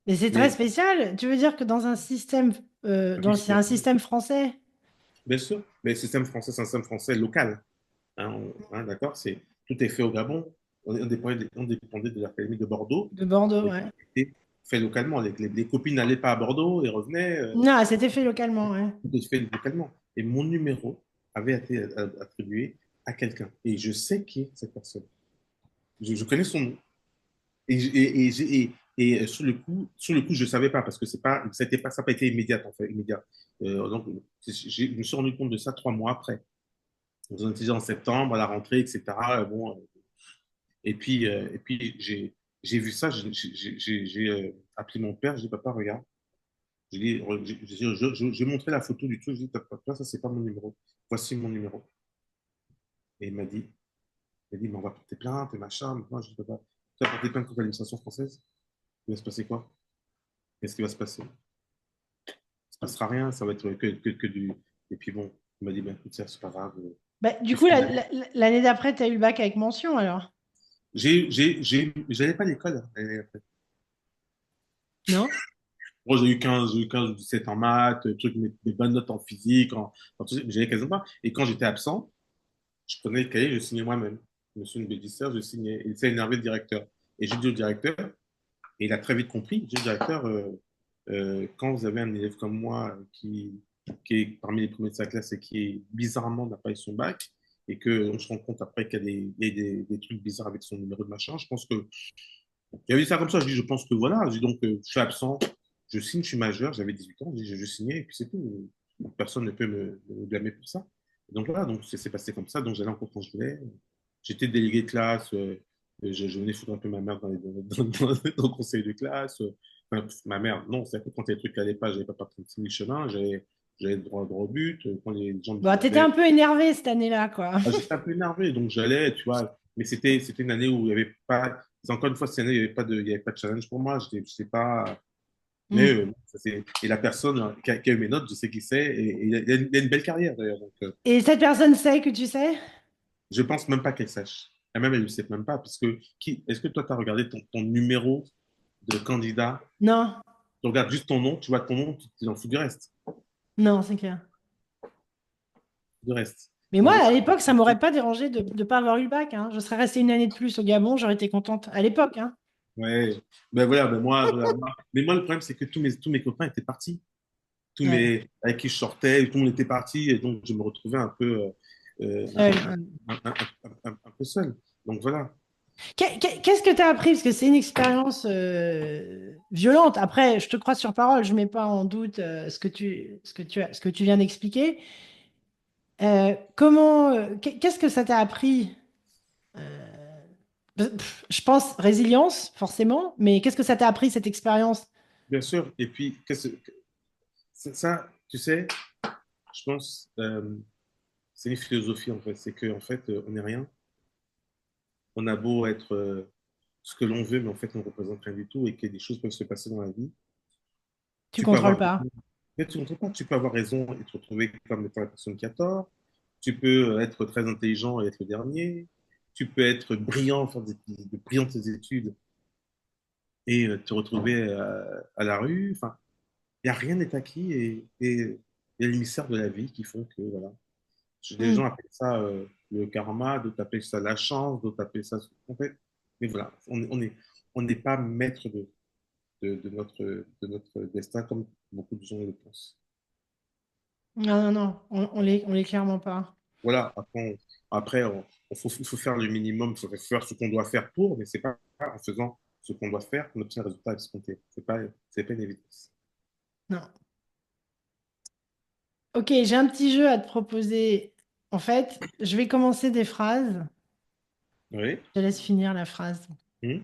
Mais c'est très mais, spécial. Tu veux dire que dans un système, oui, c'est un système français? bien sûr. Mais le système français, c'est un système français local. Hein, d'accord? Tout est fait au Gabon. On dépendait de l'Académie de Bordeaux. De Bordeaux, Et ouais. c'était fait localement. Les copines n'allaient pas à Bordeaux et revenaient. Non, c'était fait localement, ouais. Tout est fait localement. Et mon numéro avait été attribué à quelqu'un. Et je sais qui est cette personne. Je connais son nom. Et sur le coup, je ne savais pas parce que ça n'a pas été immédiat, en fait, immédiat. Donc, je me suis rendu compte de ça 3 mois après. Donc, on était déjà en septembre, à la rentrée, etc. Bon, et puis j'ai vu ça, j'ai appelé mon père, j'ai dit, papa, regarde. J'ai montré la photo du truc, j'ai dit, papa, ça, c'est pas mon numéro. Voici mon numéro. Et il m'a dit, mais on va porter plainte et machin. Moi, je dis, papa, tu vas porter plainte contre l'administration française? Il va se passer quoi? Qu'est-ce qui va se passer? Il ne se passera rien, ça va être que du. Et puis bon, il m'a dit, ben, écoute, c'est pas grave. Bah, du coup, l'année d'après, tu as eu le bac avec mention alors? J'allais pas à l'école, hein. Non? Moi, j'ai eu 15 ou 17 en maths, trucs, des bonnes notes en physique, en tout ça, mais j'avais quasiment pas. Et quand j'étais absent, je prenais le cahier, je signais moi-même. Monsieur une bédisseur, je signais. Il s'est énervé le directeur. Et j'ai dit au directeur, et il a très vite compris, j'ai dit au directeur, quand vous avez un élève comme moi qui est parmi les premiers de sa classe et qui bizarrement n'a pas eu son bac, et qu'on se rend compte après qu'il y a des trucs bizarres avec son numéro de machin, je pense que il avait dit ça comme ça. Je dis, je pense que voilà. Je dis donc, je suis absent, je signe, je suis majeur, j'avais 18 ans, je dis, je signais, et puis c'est tout. Personne ne peut me blâmer pour ça. Et donc voilà, donc c'est passé comme ça. Donc j'allais en cours quand je voulais. J'étais délégué de classe, je venais foutre un peu ma mère dans le conseil de classe. Enfin, ma mère, non, c'est que quand les trucs n'allaient pas, j'avais pas parti de chemin, j'allais droit au but. Quand les gens me Bon, t'étais fouetaient, un peu énervé cette année-là, quoi. ah, j'étais un peu énervé, donc j'allais, tu vois. Mais c'était une année où il n'y avait pas. Encore une fois, cette année, il y avait pas de challenge pour moi. Je sais pas. Mais Hmm. et la personne qui a eu mes notes, je sais qui c'est. Et il a une belle carrière d'ailleurs. Donc, Et cette personne sait que tu sais? je pense même pas qu'elle sache. Elle-même, elle ne sait même pas. Parce que est-ce que toi, tu as regardé ton numéro de candidat? Non, Tu regardes juste ton nom, tu vois ton nom, tu t'en fous du reste. non, c'est clair. Du reste. Mais moi, Donc, à l'époque, ça m'aurait pas dérangé de ne pas avoir eu le bac, hein. Je serais restée une année de plus au Gabon, j'aurais été contente à l'époque, hein. ouais. Ben voilà, ben moi, mais moi, le problème, c'est que tous mes copains étaient partis. Ouais. Avec qui je sortais, tout le monde était parti, et donc je me retrouvais un peu, Seule, ouais. un peu seul. Donc voilà. Qu'est-ce que tu as appris? Parce que c'est une expérience violente. Après, je te crois sur parole, je ne mets pas en doute ce que tu viens d'expliquer. Qu'est-ce que ça t'a appris? Je pense résilience, forcément, mais qu'est-ce que ça t'a appris, cette expérience? Bien sûr. Et puis, ça, tu sais, je pense, c'est une philosophie en fait. C'est qu'en fait, on n'est rien. On a beau être ce que l'on veut, mais en fait, on ne représente rien du tout et que des choses peuvent se passer dans la vie. Tu Tu peux contrôles avoir pas. mais tu ne pas, tu peux avoir raison et te retrouver comme étant la personne qui a tort. Tu peux être très intelligent et être le dernier. Tu peux être brillant, faire de brillantes études et te retrouver à la rue. Enfin, il n'y a rien n'est acquis et il y a les mystères de la vie qui font que, voilà. Les Hmm. gens appellent ça le karma, d'autres appellent ça la chance, d'autres appellent ça. En fait, mais voilà, on n'est pas maître de notre destin comme beaucoup de gens le pensent. Non, non, non, on l'est clairement pas. Voilà, après, il faut faire le minimum, il faut faire ce qu'on doit faire pour, mais c'est pas en faisant ce qu'on doit faire qu'on obtient le résultat escompté. C'est pas une évidence. Non. Ok, j'ai un petit jeu à te proposer. En fait, je vais commencer des phrases. Oui. Je te laisse finir la phrase. Hmm.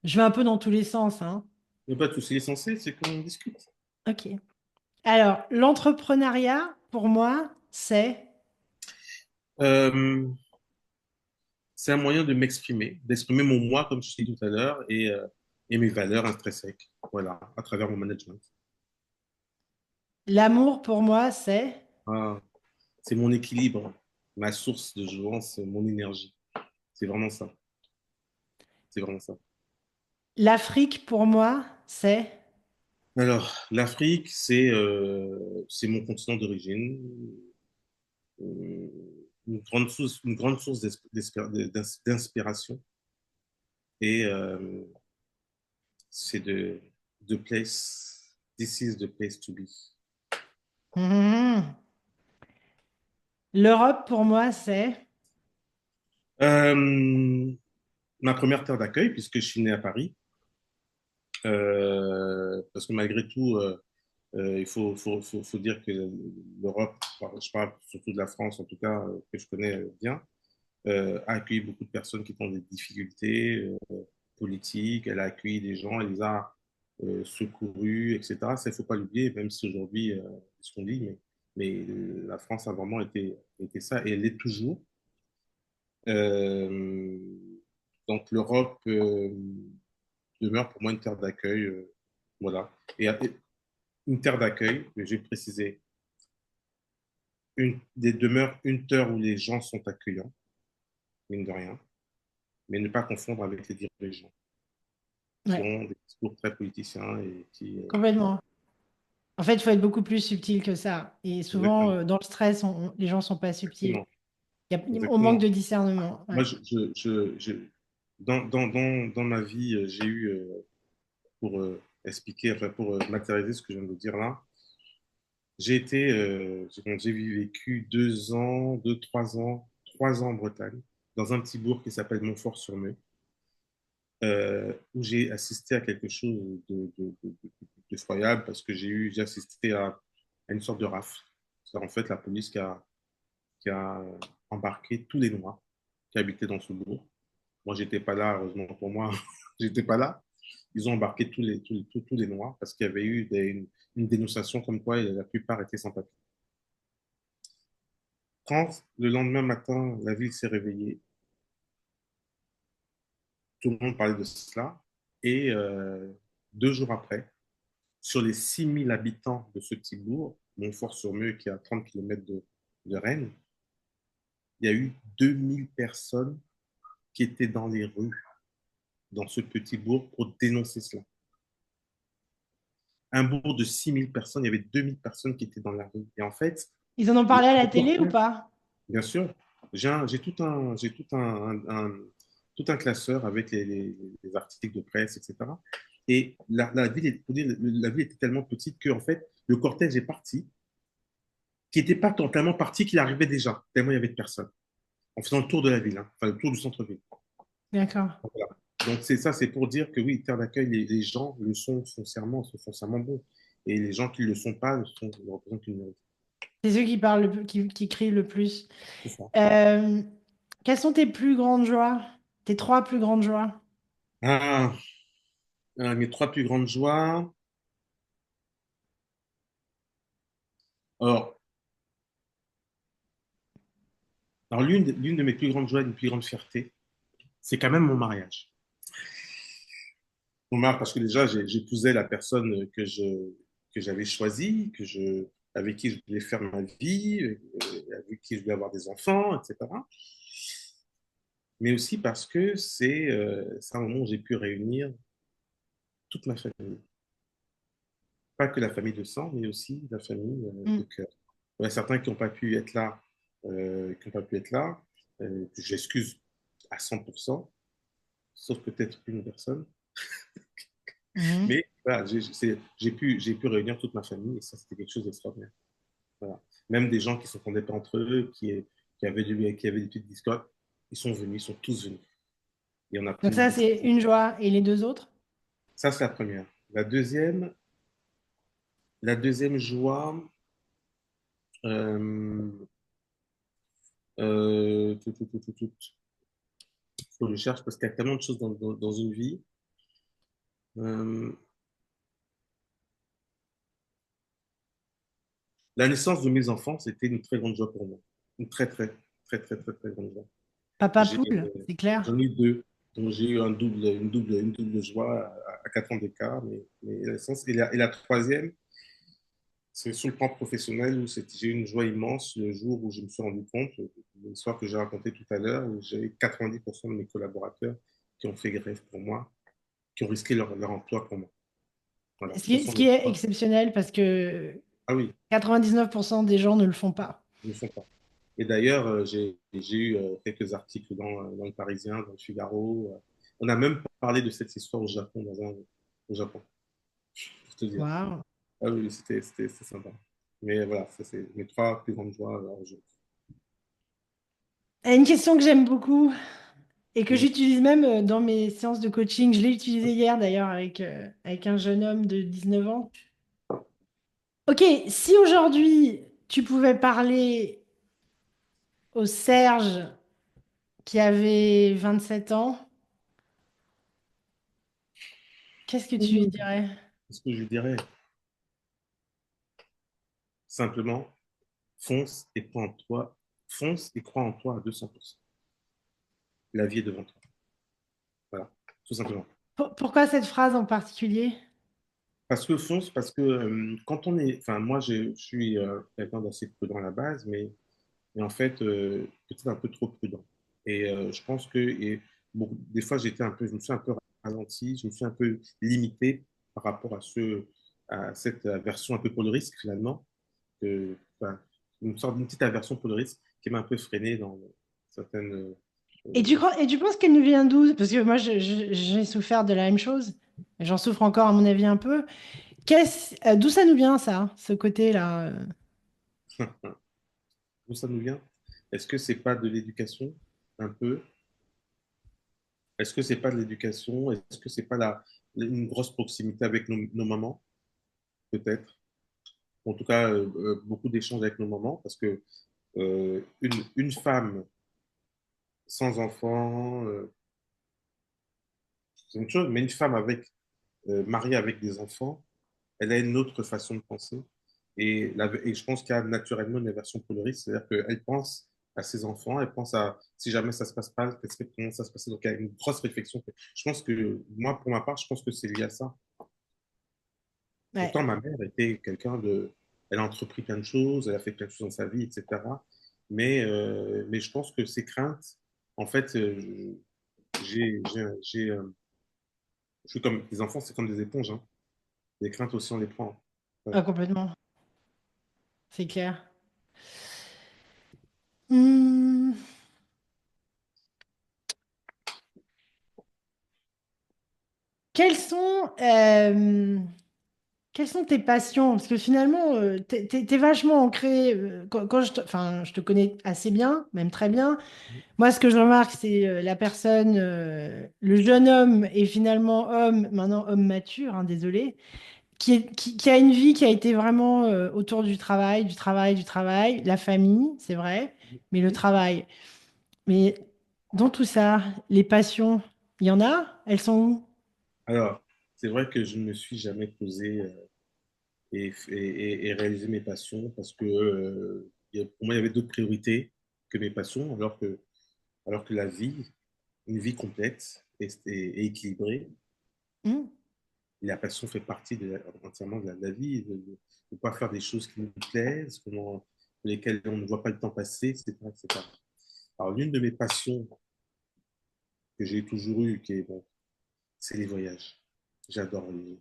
Je vais un peu dans tous les sens, hein. Mais pas tout. L'essentiel, c'est qu'on discute. Ok. Alors, l'entrepreneuriat, pour moi, c'est... Euh, c'est un moyen de m'exprimer, d'exprimer mon moi, comme je disais tout à l'heure, et mes valeurs intrinsèques. Voilà, à travers mon management. L'amour, pour moi, c'est... Ah, c'est mon équilibre, ma source de jouvence, mon énergie. C'est vraiment ça. C'est vraiment ça. L'Afrique, pour moi, c'est... Alors, l'Afrique, c'est mon continent d'origine, une grande source d'inspiration. Et c'est de place, this is the place to be. Mhm. L'Europe, pour moi, c'est... Euh, ma première terre d'accueil, puisque je suis né à Paris, parce que malgré tout, il faut dire que l'Europe, je parle surtout de la France en tout cas, que je connais bien, a accueilli beaucoup de personnes qui ont des difficultés politiques, elle a accueilli des gens, elle les a secourus, etc. Ça, il ne faut pas l'oublier, même si aujourd'hui, c'est ce qu'on dit, mais la France a vraiment été ça, et elle l'est toujours. Euh, donc l'Europe demeure pour moi une terre d'accueil, voilà. Et une terre d'accueil, je vais préciser, des demeures, une terre où les gens sont accueillants, mine de rien, mais ne pas confondre avec les dirigeants qui Ouais, ont des discours très politiciens et qui. complètement. En fait, il faut être beaucoup plus subtil que ça. Et souvent, Exactement. dans le stress, les gens sont pas subtils. Exactement. On manque Exactement. de discernement. Moi, Ouais. dans ma vie, j'ai eu, pour expliquer, enfin, pour matérialiser ce que je viens de dire là, j'ai vécu 2 ans, 3 ans en Bretagne, dans un petit bourg qui s'appelle Montfort-sur-Meu, où j'ai assisté à quelque chose d'effroyable parce que j'ai assisté à une sorte de rafle. C'est en fait la police qui a embarqué tous les Noirs qui habitaient dans ce bourg. Moi, j'étais pas là, heureusement pour moi, j'étais pas là. Ils ont embarqué tous les Noirs parce qu'il y avait eu une dénonciation comme quoi la plupart étaient sans papier. Quand le lendemain matin, la ville s'est réveillée, tout le monde parlait de cela. Et 2 jours après, sur les 6 000 habitants de ce petit bourg, Montfort-sur-Meux, qui est à 30 km de Rennes, il y a eu 2 000 personnes qui étaient dans les rues, dans ce petit bourg, pour dénoncer cela. Un bourg de 6 000 personnes, il y avait 2 000 personnes qui étaient dans la rue. Et en fait, Ils en ont parlé à la télé ou pas? bien sûr, tout un classeur avec les articles de presse, etc. Et la ville était tellement petite que, en fait, le cortège est parti, qui n'était pas totalement parti, qu'il arrivait déjà, tellement il y avait de personnes, en faisant le tour de la ville, hein, enfin le tour du centre-ville. D'accord. Voilà. Donc c'est ça, c'est pour dire que oui, terre d'accueil, les gens sont foncièrement bons. Et les gens qui ne le sont pas ne représentent qu'une minorité. C'est ceux qui parlent, qui crient le plus. C'est ça. Euh, Quelles sont tes plus grandes joies? Tes trois plus grandes joies? Ah, mes trois plus grandes joies. Alors, l'une de mes plus grandes joies, une plus grande fierté, c'est quand même mon mariage. Mon mariage, parce que déjà, j'épousais la personne que j'avais choisie, avec qui je voulais faire ma vie, avec qui je voulais avoir des enfants, etc. Mais aussi parce que c'est un moment où j'ai pu réunir toute ma famille. Pas que la famille de sang, mais aussi la famille de Hmm. cœur. Il y a certains qui n'ont pas pu être là, que j'excuse à 100%, sauf peut-être une personne. Mhm. Mais voilà, j'ai pu réunir toute ma famille et ça, c'était quelque chose d'extraordinaire. Voilà. Même des gens qui s'entendaient pas entre eux, qui avaient des petites discordes, ils sont venus, ils sont tous venus. Et on a Donc pris ça, des. c'est une joie. Et les deux autres? Ça, c'est la première. La deuxième joie, euh, faut que je cherche parce qu'il y a tellement de choses dans une vie. Euh, la naissance de mes enfants, c'était une très grande joie pour moi. Une très, très, très, très, très, très grande joie. Papa J'ai, poule, c'est clair. j'en ai eu deux. Donc j'ai eu une double joie à 4 ans d'écart. Mais la naissance, et la troisième, c'est sur le plan professionnel où j'ai eu une joie immense le jour où je me suis rendu compte, l'histoire que j'ai racontée tout à l'heure, où j'ai 90% de mes collaborateurs qui ont fait grève pour moi, qui ont risqué leur emploi pour moi. Voilà. Ce Ce qui, sont ce les qui est trois. exceptionnel parce que Ah oui, 99% des gens ne le font pas. ils ne font pas. Et d'ailleurs, j'ai eu quelques articles dans le Parisien, dans le Figaro. On a même parlé de cette histoire au Japon, au Japon, pour te dire. Waouh. Ah oui, c'était sympa. Mais voilà, ça c'est mes trois plus grandes joies aujourd'hui. Et une question que j'aime beaucoup et que Mm. j'utilise même dans mes séances de coaching. Je l'ai utilisé hier d'ailleurs avec un jeune homme de 19 ans. Ok, si aujourd'hui tu pouvais parler au Serge qui avait 27 ans, qu'est-ce que tu lui dirais? Ce que je dirais, simplement, fonce et crois en toi. Fonce et crois en toi à 200%. La vie est devant toi. Voilà, tout simplement. Pourquoi cette phrase en particulier? Parce que fonce, parce que quand on est, enfin moi je suis quelqu'un d'assez prudent à la base, mais en fait peut-être un peu trop prudent. Et je pense que bon, des fois je me suis un peu ralenti, je me suis un peu limité par rapport à cette aversion un peu pour le risque finalement, enfin, une sorte d'une petite aversion pour le risque qui m'a un peu freiné dans certaines. Et tu penses qu'elle nous vient d'où? Parce que moi, j'ai souffert de la même chose. J'en souffre encore, à mon avis, un peu. D'où ça nous vient, ça, ce côté-là? D'où ça nous vient? Est-ce que c'est pas de l'éducation un peu? Est-ce que c'est pas de l'éducation? Est-ce que c'est pas une grosse proximité avec nos mamans, peut-être? En tout cas, beaucoup d'échanges avec nos mamans, parce que une femme sans enfant, c'est une chose, mais une femme mariée avec des enfants, elle a une autre façon de penser. Et je pense qu'il y a naturellement une aversion pour le risque, c'est-à-dire qu'elle pense à ses enfants, elle pense à si jamais ça se passe pas, comment ça se passe. Donc il y a une grosse réflexion. Je pense que, moi, pour ma part, je pense que c'est lié à ça. Ouais, Pourtant, ma mère était quelqu'un de. Elle a entrepris plein de choses, elle a fait plein de choses dans sa vie, etc. Mais je pense que ces craintes, en fait, je suis comme les enfants, c'est comme des éponges, hein. Les craintes aussi, on les prend. Ouais. complètement. C'est clair. Hmm, quelles sont, euh, quelles sont tes passions? Parce que finalement, t'es vachement ancré. Quand enfin, je te connais assez bien, même très bien. Moi, ce que je remarque, c'est la personne, le jeune homme et finalement homme, maintenant homme mature, hein, désolé, qui a une vie qui a été vraiment autour du travail, du travail, du travail, la famille, c'est vrai, mais le travail. Mais dans tout ça, les passions, il y en a? Elles sont où? Alors, c'est vrai que je ne me suis jamais posé et réalisé mes passions parce que pour moi, il y avait d'autres priorités que mes passions, alors que la vie, une vie complète et équilibrée, Hmm. la passion fait partie entièrement de la vie, de ne pas faire des choses qui nous plaisent, pour lesquelles on ne voit pas le temps passer, etc., etc. Alors, l'une de mes passions que j'ai toujours eues, bon, c'est les voyages. J'adore voyager.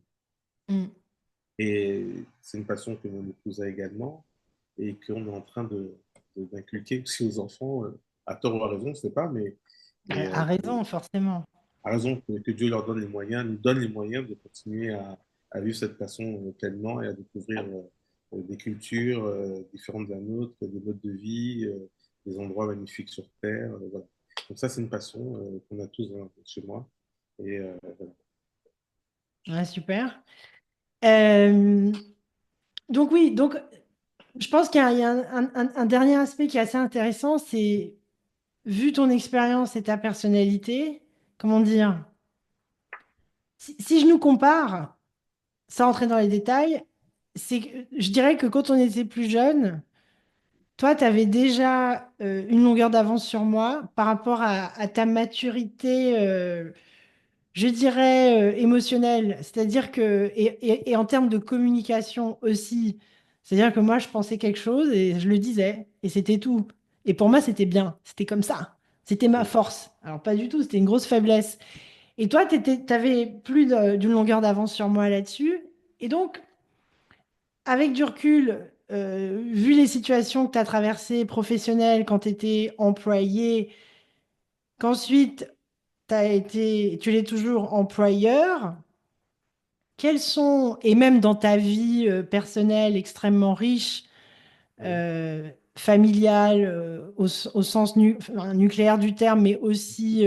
Hmm. Et c'est une passion que mon épouse a également et qu'on est en train d'inculquer aussi aux enfants, à tort ou à raison, je ne sais pas, mais A raison, forcément. à raison que Dieu leur donne les moyens, nous donne les moyens de continuer à vivre cette passion pleinement et à découvrir des cultures différentes de la nôtre, des modes de vie, des endroits magnifiques sur Terre. Voilà. Donc ça, c'est une passion qu'on a tous chez moi. Et voilà. Ouais, super. Euh, donc oui, donc je pense qu'il y a un dernier aspect qui est assez intéressant, c'est vu ton expérience et ta personnalité, comment dire, si je nous compare, sans entrer dans les détails, je dirais que quand on était plus jeune, toi, tu avais déjà une longueur d'avance sur moi par rapport à ta maturité, je dirais, émotionnelle. C'est-à-dire que, et en termes de communication aussi, c'est-à-dire que moi, je pensais quelque chose et je le disais, et c'était tout. Et pour moi, c'était bien, c'était comme ça. C'était ma force. Alors, pas du tout, c'était une grosse faiblesse. Et toi, tu avais plus d'une longueur d'avance sur moi là-dessus. Et donc, avec du recul, vu les situations que tu as traversées professionnelles quand tu étais employé, qu'ensuite tu l'es toujours employeur, quels sont, et même dans ta vie personnelle extrêmement riche, Oui, familiale, au sens enfin, nucléaire du terme, mais aussi,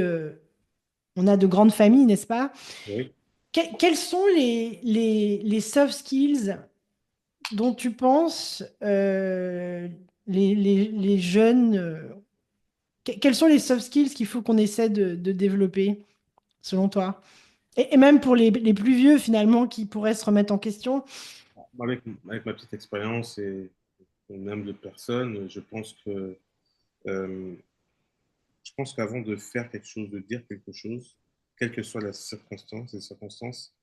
on a de grandes familles, n'est-ce pas? oui. Quels sont les soft skills dont tu penses les jeunes, quels sont les soft skills qu'il faut qu'on essaie de développer, selon toi? Et même pour les plus vieux, finalement, qui pourraient se remettre en question. Avec ma petite expérience et mon humble personne, euh, je pense qu'avant de faire quelque chose, de dire quelque chose, quelle que soit la circonstance, les circonstances,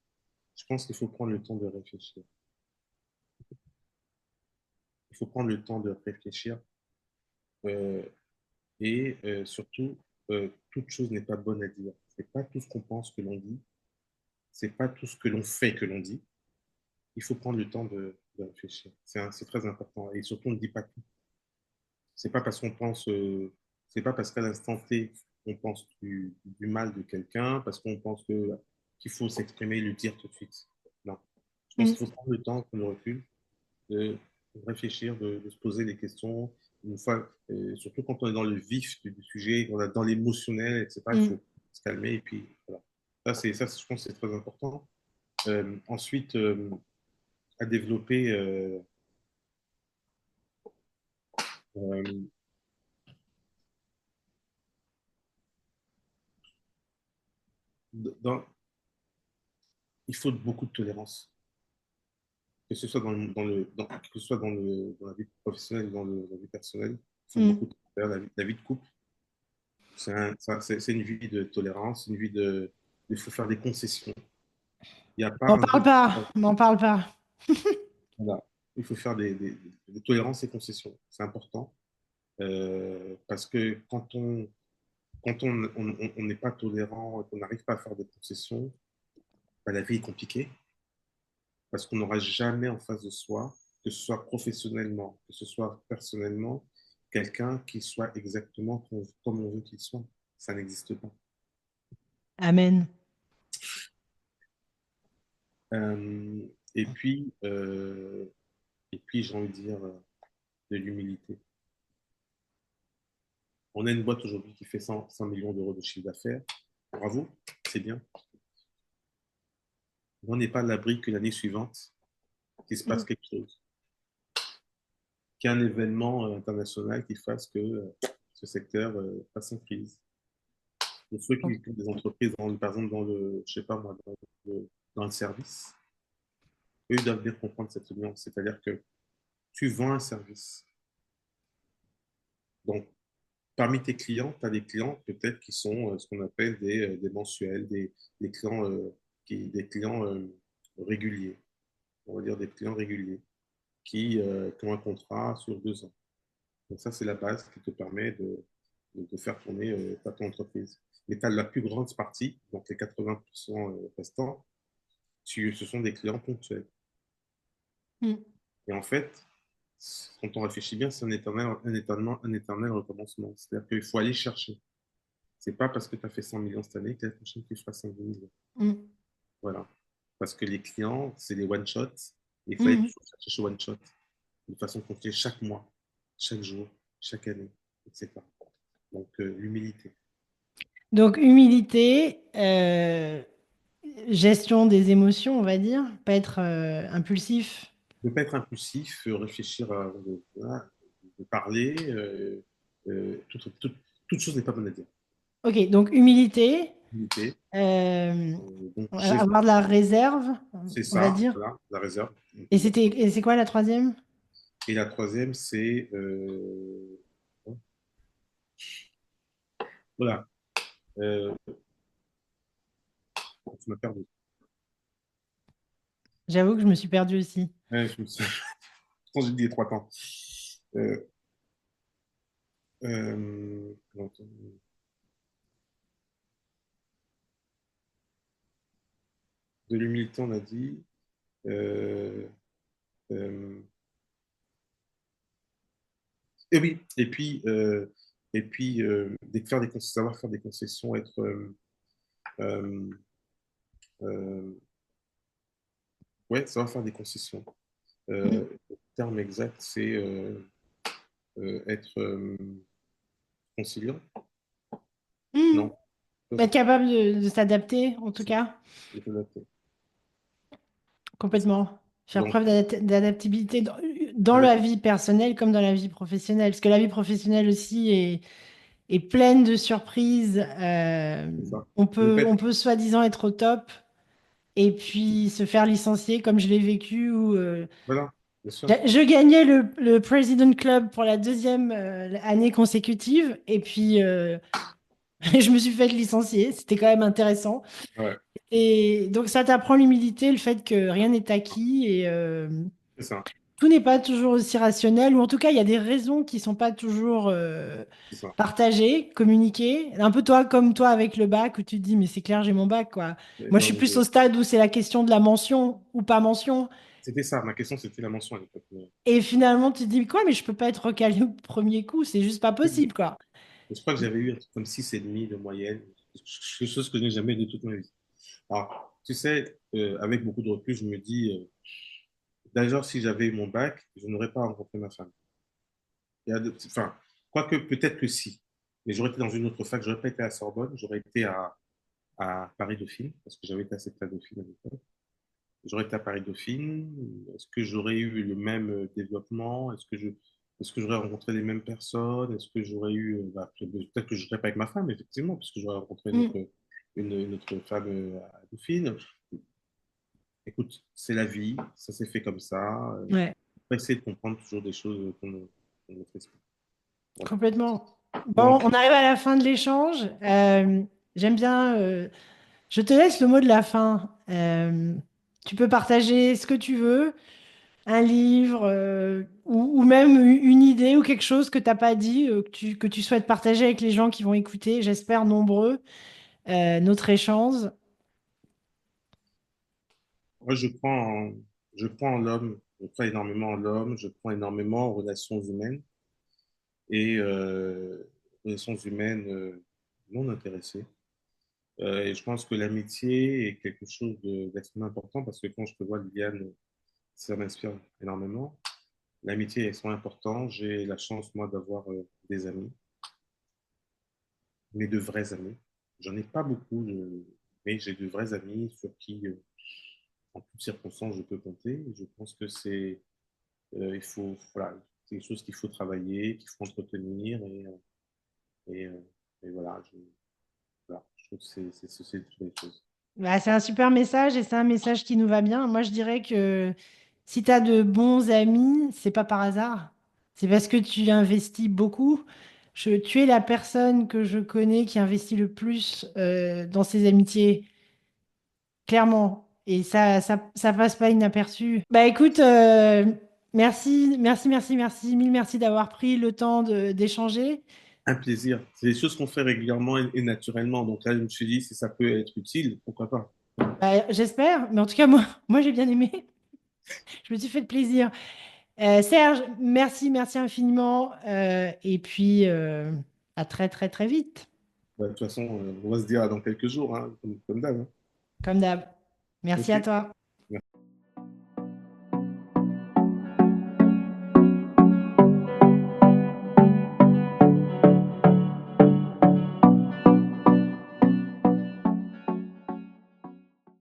Je pense qu'il faut prendre le temps de réfléchir. Il faut prendre le temps de réfléchir euh, et surtout, toute chose n'est pas bonne à dire. C'est pas tout ce qu'on pense que l'on dit, c'est pas tout ce que l'on fait que l'on dit. Il faut prendre le temps de réfléchir. C'est très important. Et surtout, on ne dit pas tout. C'est pas parce qu'on pense, c'est pas parce qu'à l'instant T, on pense du mal de quelqu'un, parce qu'on pense qu'il faut s'exprimer et le dire tout de suite. Non. Je pense Mm. qu'il faut prendre le temps, prendre le recul, de réfléchir, de se poser des questions. Une fois, surtout quand on est dans le vif du sujet, on est dans l'émotionnel, etc., il Mm. faut se calmer et puis voilà. Ça, je pense que c'est très important. Ensuite, à développer euh, dans, il faut beaucoup de tolérance, que ce soit que ce soit dans la vie professionnelle ou dans la vie personnelle. Il faut beaucoup Mm. de tolérance. La vie de couple, c'est une vie de tolérance, une vie il faut faire des concessions. Il n'y a pas M'en un parle jour. pas, m'en parle pas. Voilà. Il faut faire des tolérances et concessions. C'est important parce que quand on n'est pas tolérant, qu'on n'arrive pas à faire des concessions, ben, la vie est compliquée parce qu'on n'aura jamais en face de soi, que ce soit professionnellement, que ce soit personnellement, quelqu'un qui soit exactement comme on veut qu'il soit. Ça n'existe pas. Amen. Euh, et puis, euh, et puis j'ai envie de dire de l'humilité. On a une boîte aujourd'hui qui fait 100 millions d'euros de chiffre d'affaires. Bravo, c'est bien. On n'est pas à l'abri que l'année suivante, qu'il se passe Mm. quelque chose, qu'il y ait un événement international qui fasse que ce secteur passe en crise. Pour ceux qui ont des entreprises, par exemple, je sais pas moi, dans le service, eux, ils doivent bien comprendre cette nuance. C'est-à-dire que tu vends un service. Donc, parmi tes clients, tu as des clients peut-être qui sont ce qu'on appelle des mensuels, des clients, des clients réguliers. On va dire des clients réguliers qui ont un contrat sur 2 ans. Donc ça, c'est la base qui te permet de faire tourner ton entreprise. Mais tu as la plus grande partie, donc les 80% restants, ce sont des clients ponctuels. Mm. Et en fait, quand on réfléchit bien, c'est un éternel recommencement. C'est-à-dire qu'il faut aller chercher. C'est pas parce que tu as fait 100 millions cette année que la prochaine tu feras 110 millions. Mm. Voilà. Parce que les clients, c'est des one-shots. Il faut aller Mm. toujours chercher ce one-shot de façon continue chaque mois, chaque jour, chaque année, etc. Donc, l'humilité. Donc, humilité, gestion des émotions, on va dire, pas être impulsif. Ne pas être impulsif, réfléchir voilà, de parler. Toute chose n'est pas bonne à dire. Ok, donc humilité, Humilité. euh, Donc, avoir de la réserve, c'est on va ça, dire. voilà, la réserve, on peut Et dire. c'est quoi la troisième? Et la troisième, c'est voilà, euh, tu m'as perdu. J'avoue que je me suis perdue aussi. Ouais, pourtant, j'ai dit les 3 temps. Euh, donc, de l'humilité, on a dit. Euh, euh, et oui, savoir faire des concessions, être euh, euh, ouais, savoir faire des concessions. Mm. Le terme exact, c'est être conciliant. Mm. Non, ça, Être capable de s'adapter, en tout cas, c'est adapté. complètement. Faire Donc, preuve d'adaptabilité dans la adapté, vie personnelle comme dans la vie professionnelle. Parce que la vie professionnelle aussi est pleine de surprises. c'est ça. Ne pas On être, peut soi-disant être au top et puis se faire licencier comme je l'ai vécu où voilà, bien sûr. je gagnais le President Club pour la deuxième année consécutive et puis Et je me suis fait licencier. C'était quand même intéressant. Ouais, Et donc, ça t'apprend l'humilité, le fait que rien n'est acquis et c'est ça, tout n'est pas toujours aussi rationnel, ou en tout cas, il y a des raisons qui sont pas toujours c'est ça. partagées, communiquées. Un peu toi, comme toi avec le bac, où tu te dis, mais c'est clair, j'ai mon bac, quoi. Mais Moi, je non, suis plus au stade où c'est la question de la mention ou pas mention. c'était ça, ma question, c'était la mention à l'époque. Et finalement, tu te dis, quoi, mais je peux pas être recalé au premier coup, c'est juste pas possible, quoi. Je crois que j'avais eu un truc comme 6,5 de moyenne, quelque chose que je n'ai jamais eu de toute ma vie. Alors, tu sais, avec beaucoup de recul, je me dis, d'ailleurs, si j'avais eu mon bac, je n'aurais pas rencontré ma femme. Enfin, quoique peut-être que si, mais j'aurais été dans une autre fac, j'aurais pas été à Sorbonne, j'aurais été à Paris-Dauphine, parce que j'avais été accepté à Dauphine à l'époque. J'aurais été à Paris-Dauphine, est-ce que j'aurais eu le même développement? Est-ce que j'aurais rencontré les mêmes personnes? Est-ce que j'aurais eu, peut-être que je ne serais pas avec ma femme, effectivement, puisque j'aurais rencontré Mm. une autre femme à Dauphine. Écoute, c'est la vie, ça s'est fait comme ça. Ouais, Faut essayer de comprendre toujours des choses qu'on ne maîtrise pas. Voilà. complètement. Bon, Bon, on arrive à la fin de l'échange. J'aime bien. Je te laisse le mot de la fin. Tu peux partager ce que tu veux, un livre ou même une idée ou quelque chose que tu n'as pas dit, que tu souhaites partager avec les gens qui vont écouter, j'espère nombreux, notre échange. moi, je crois en l'homme, je crois énormément en l'homme, je crois énormément aux relations humaines et relations humaines non intéressées. Et je pense que l'amitié est quelque chose d'extrêmement important parce que quand je te vois, Liliane, ça m'inspire énormément. L'amitié est extrêmement importante. J'ai la chance, moi, d'avoir des amis, mais de vrais amis. J'en ai pas beaucoup, mais j'ai de vrais amis sur qui, en toutes circonstances, je peux compter. Je pense que il faut, voilà, c'est quelque chose qu'il faut travailler, qu'il faut entretenir et, euh, et voilà, voilà, je trouve que c'est une belle chose. Bah, c'est un super message et c'est un message qui nous va bien. Moi, je dirais que si tu as de bons amis, c'est pas par hasard. C'est parce que tu investis beaucoup. Tu es la personne que je connais qui investit le plus dans ses amitiés, clairement. Et ça passe pas inaperçu. Bah écoute, merci, merci, merci, merci, mille merci d'avoir pris le temps d'échanger. Un plaisir. C'est des choses qu'on fait régulièrement et naturellement. Donc là, je me suis dit, si ça peut être utile, pourquoi pas. Bah, j'espère, mais en tout cas, moi j'ai bien aimé. Je me suis fait plaisir. Serge, merci, merci infiniment. Et puis, à très, très, très vite, Bah, de toute façon, on va se dire dans quelques jours, hein, comme d'hab. Hein. comme d'hab. Merci à Ok. toi.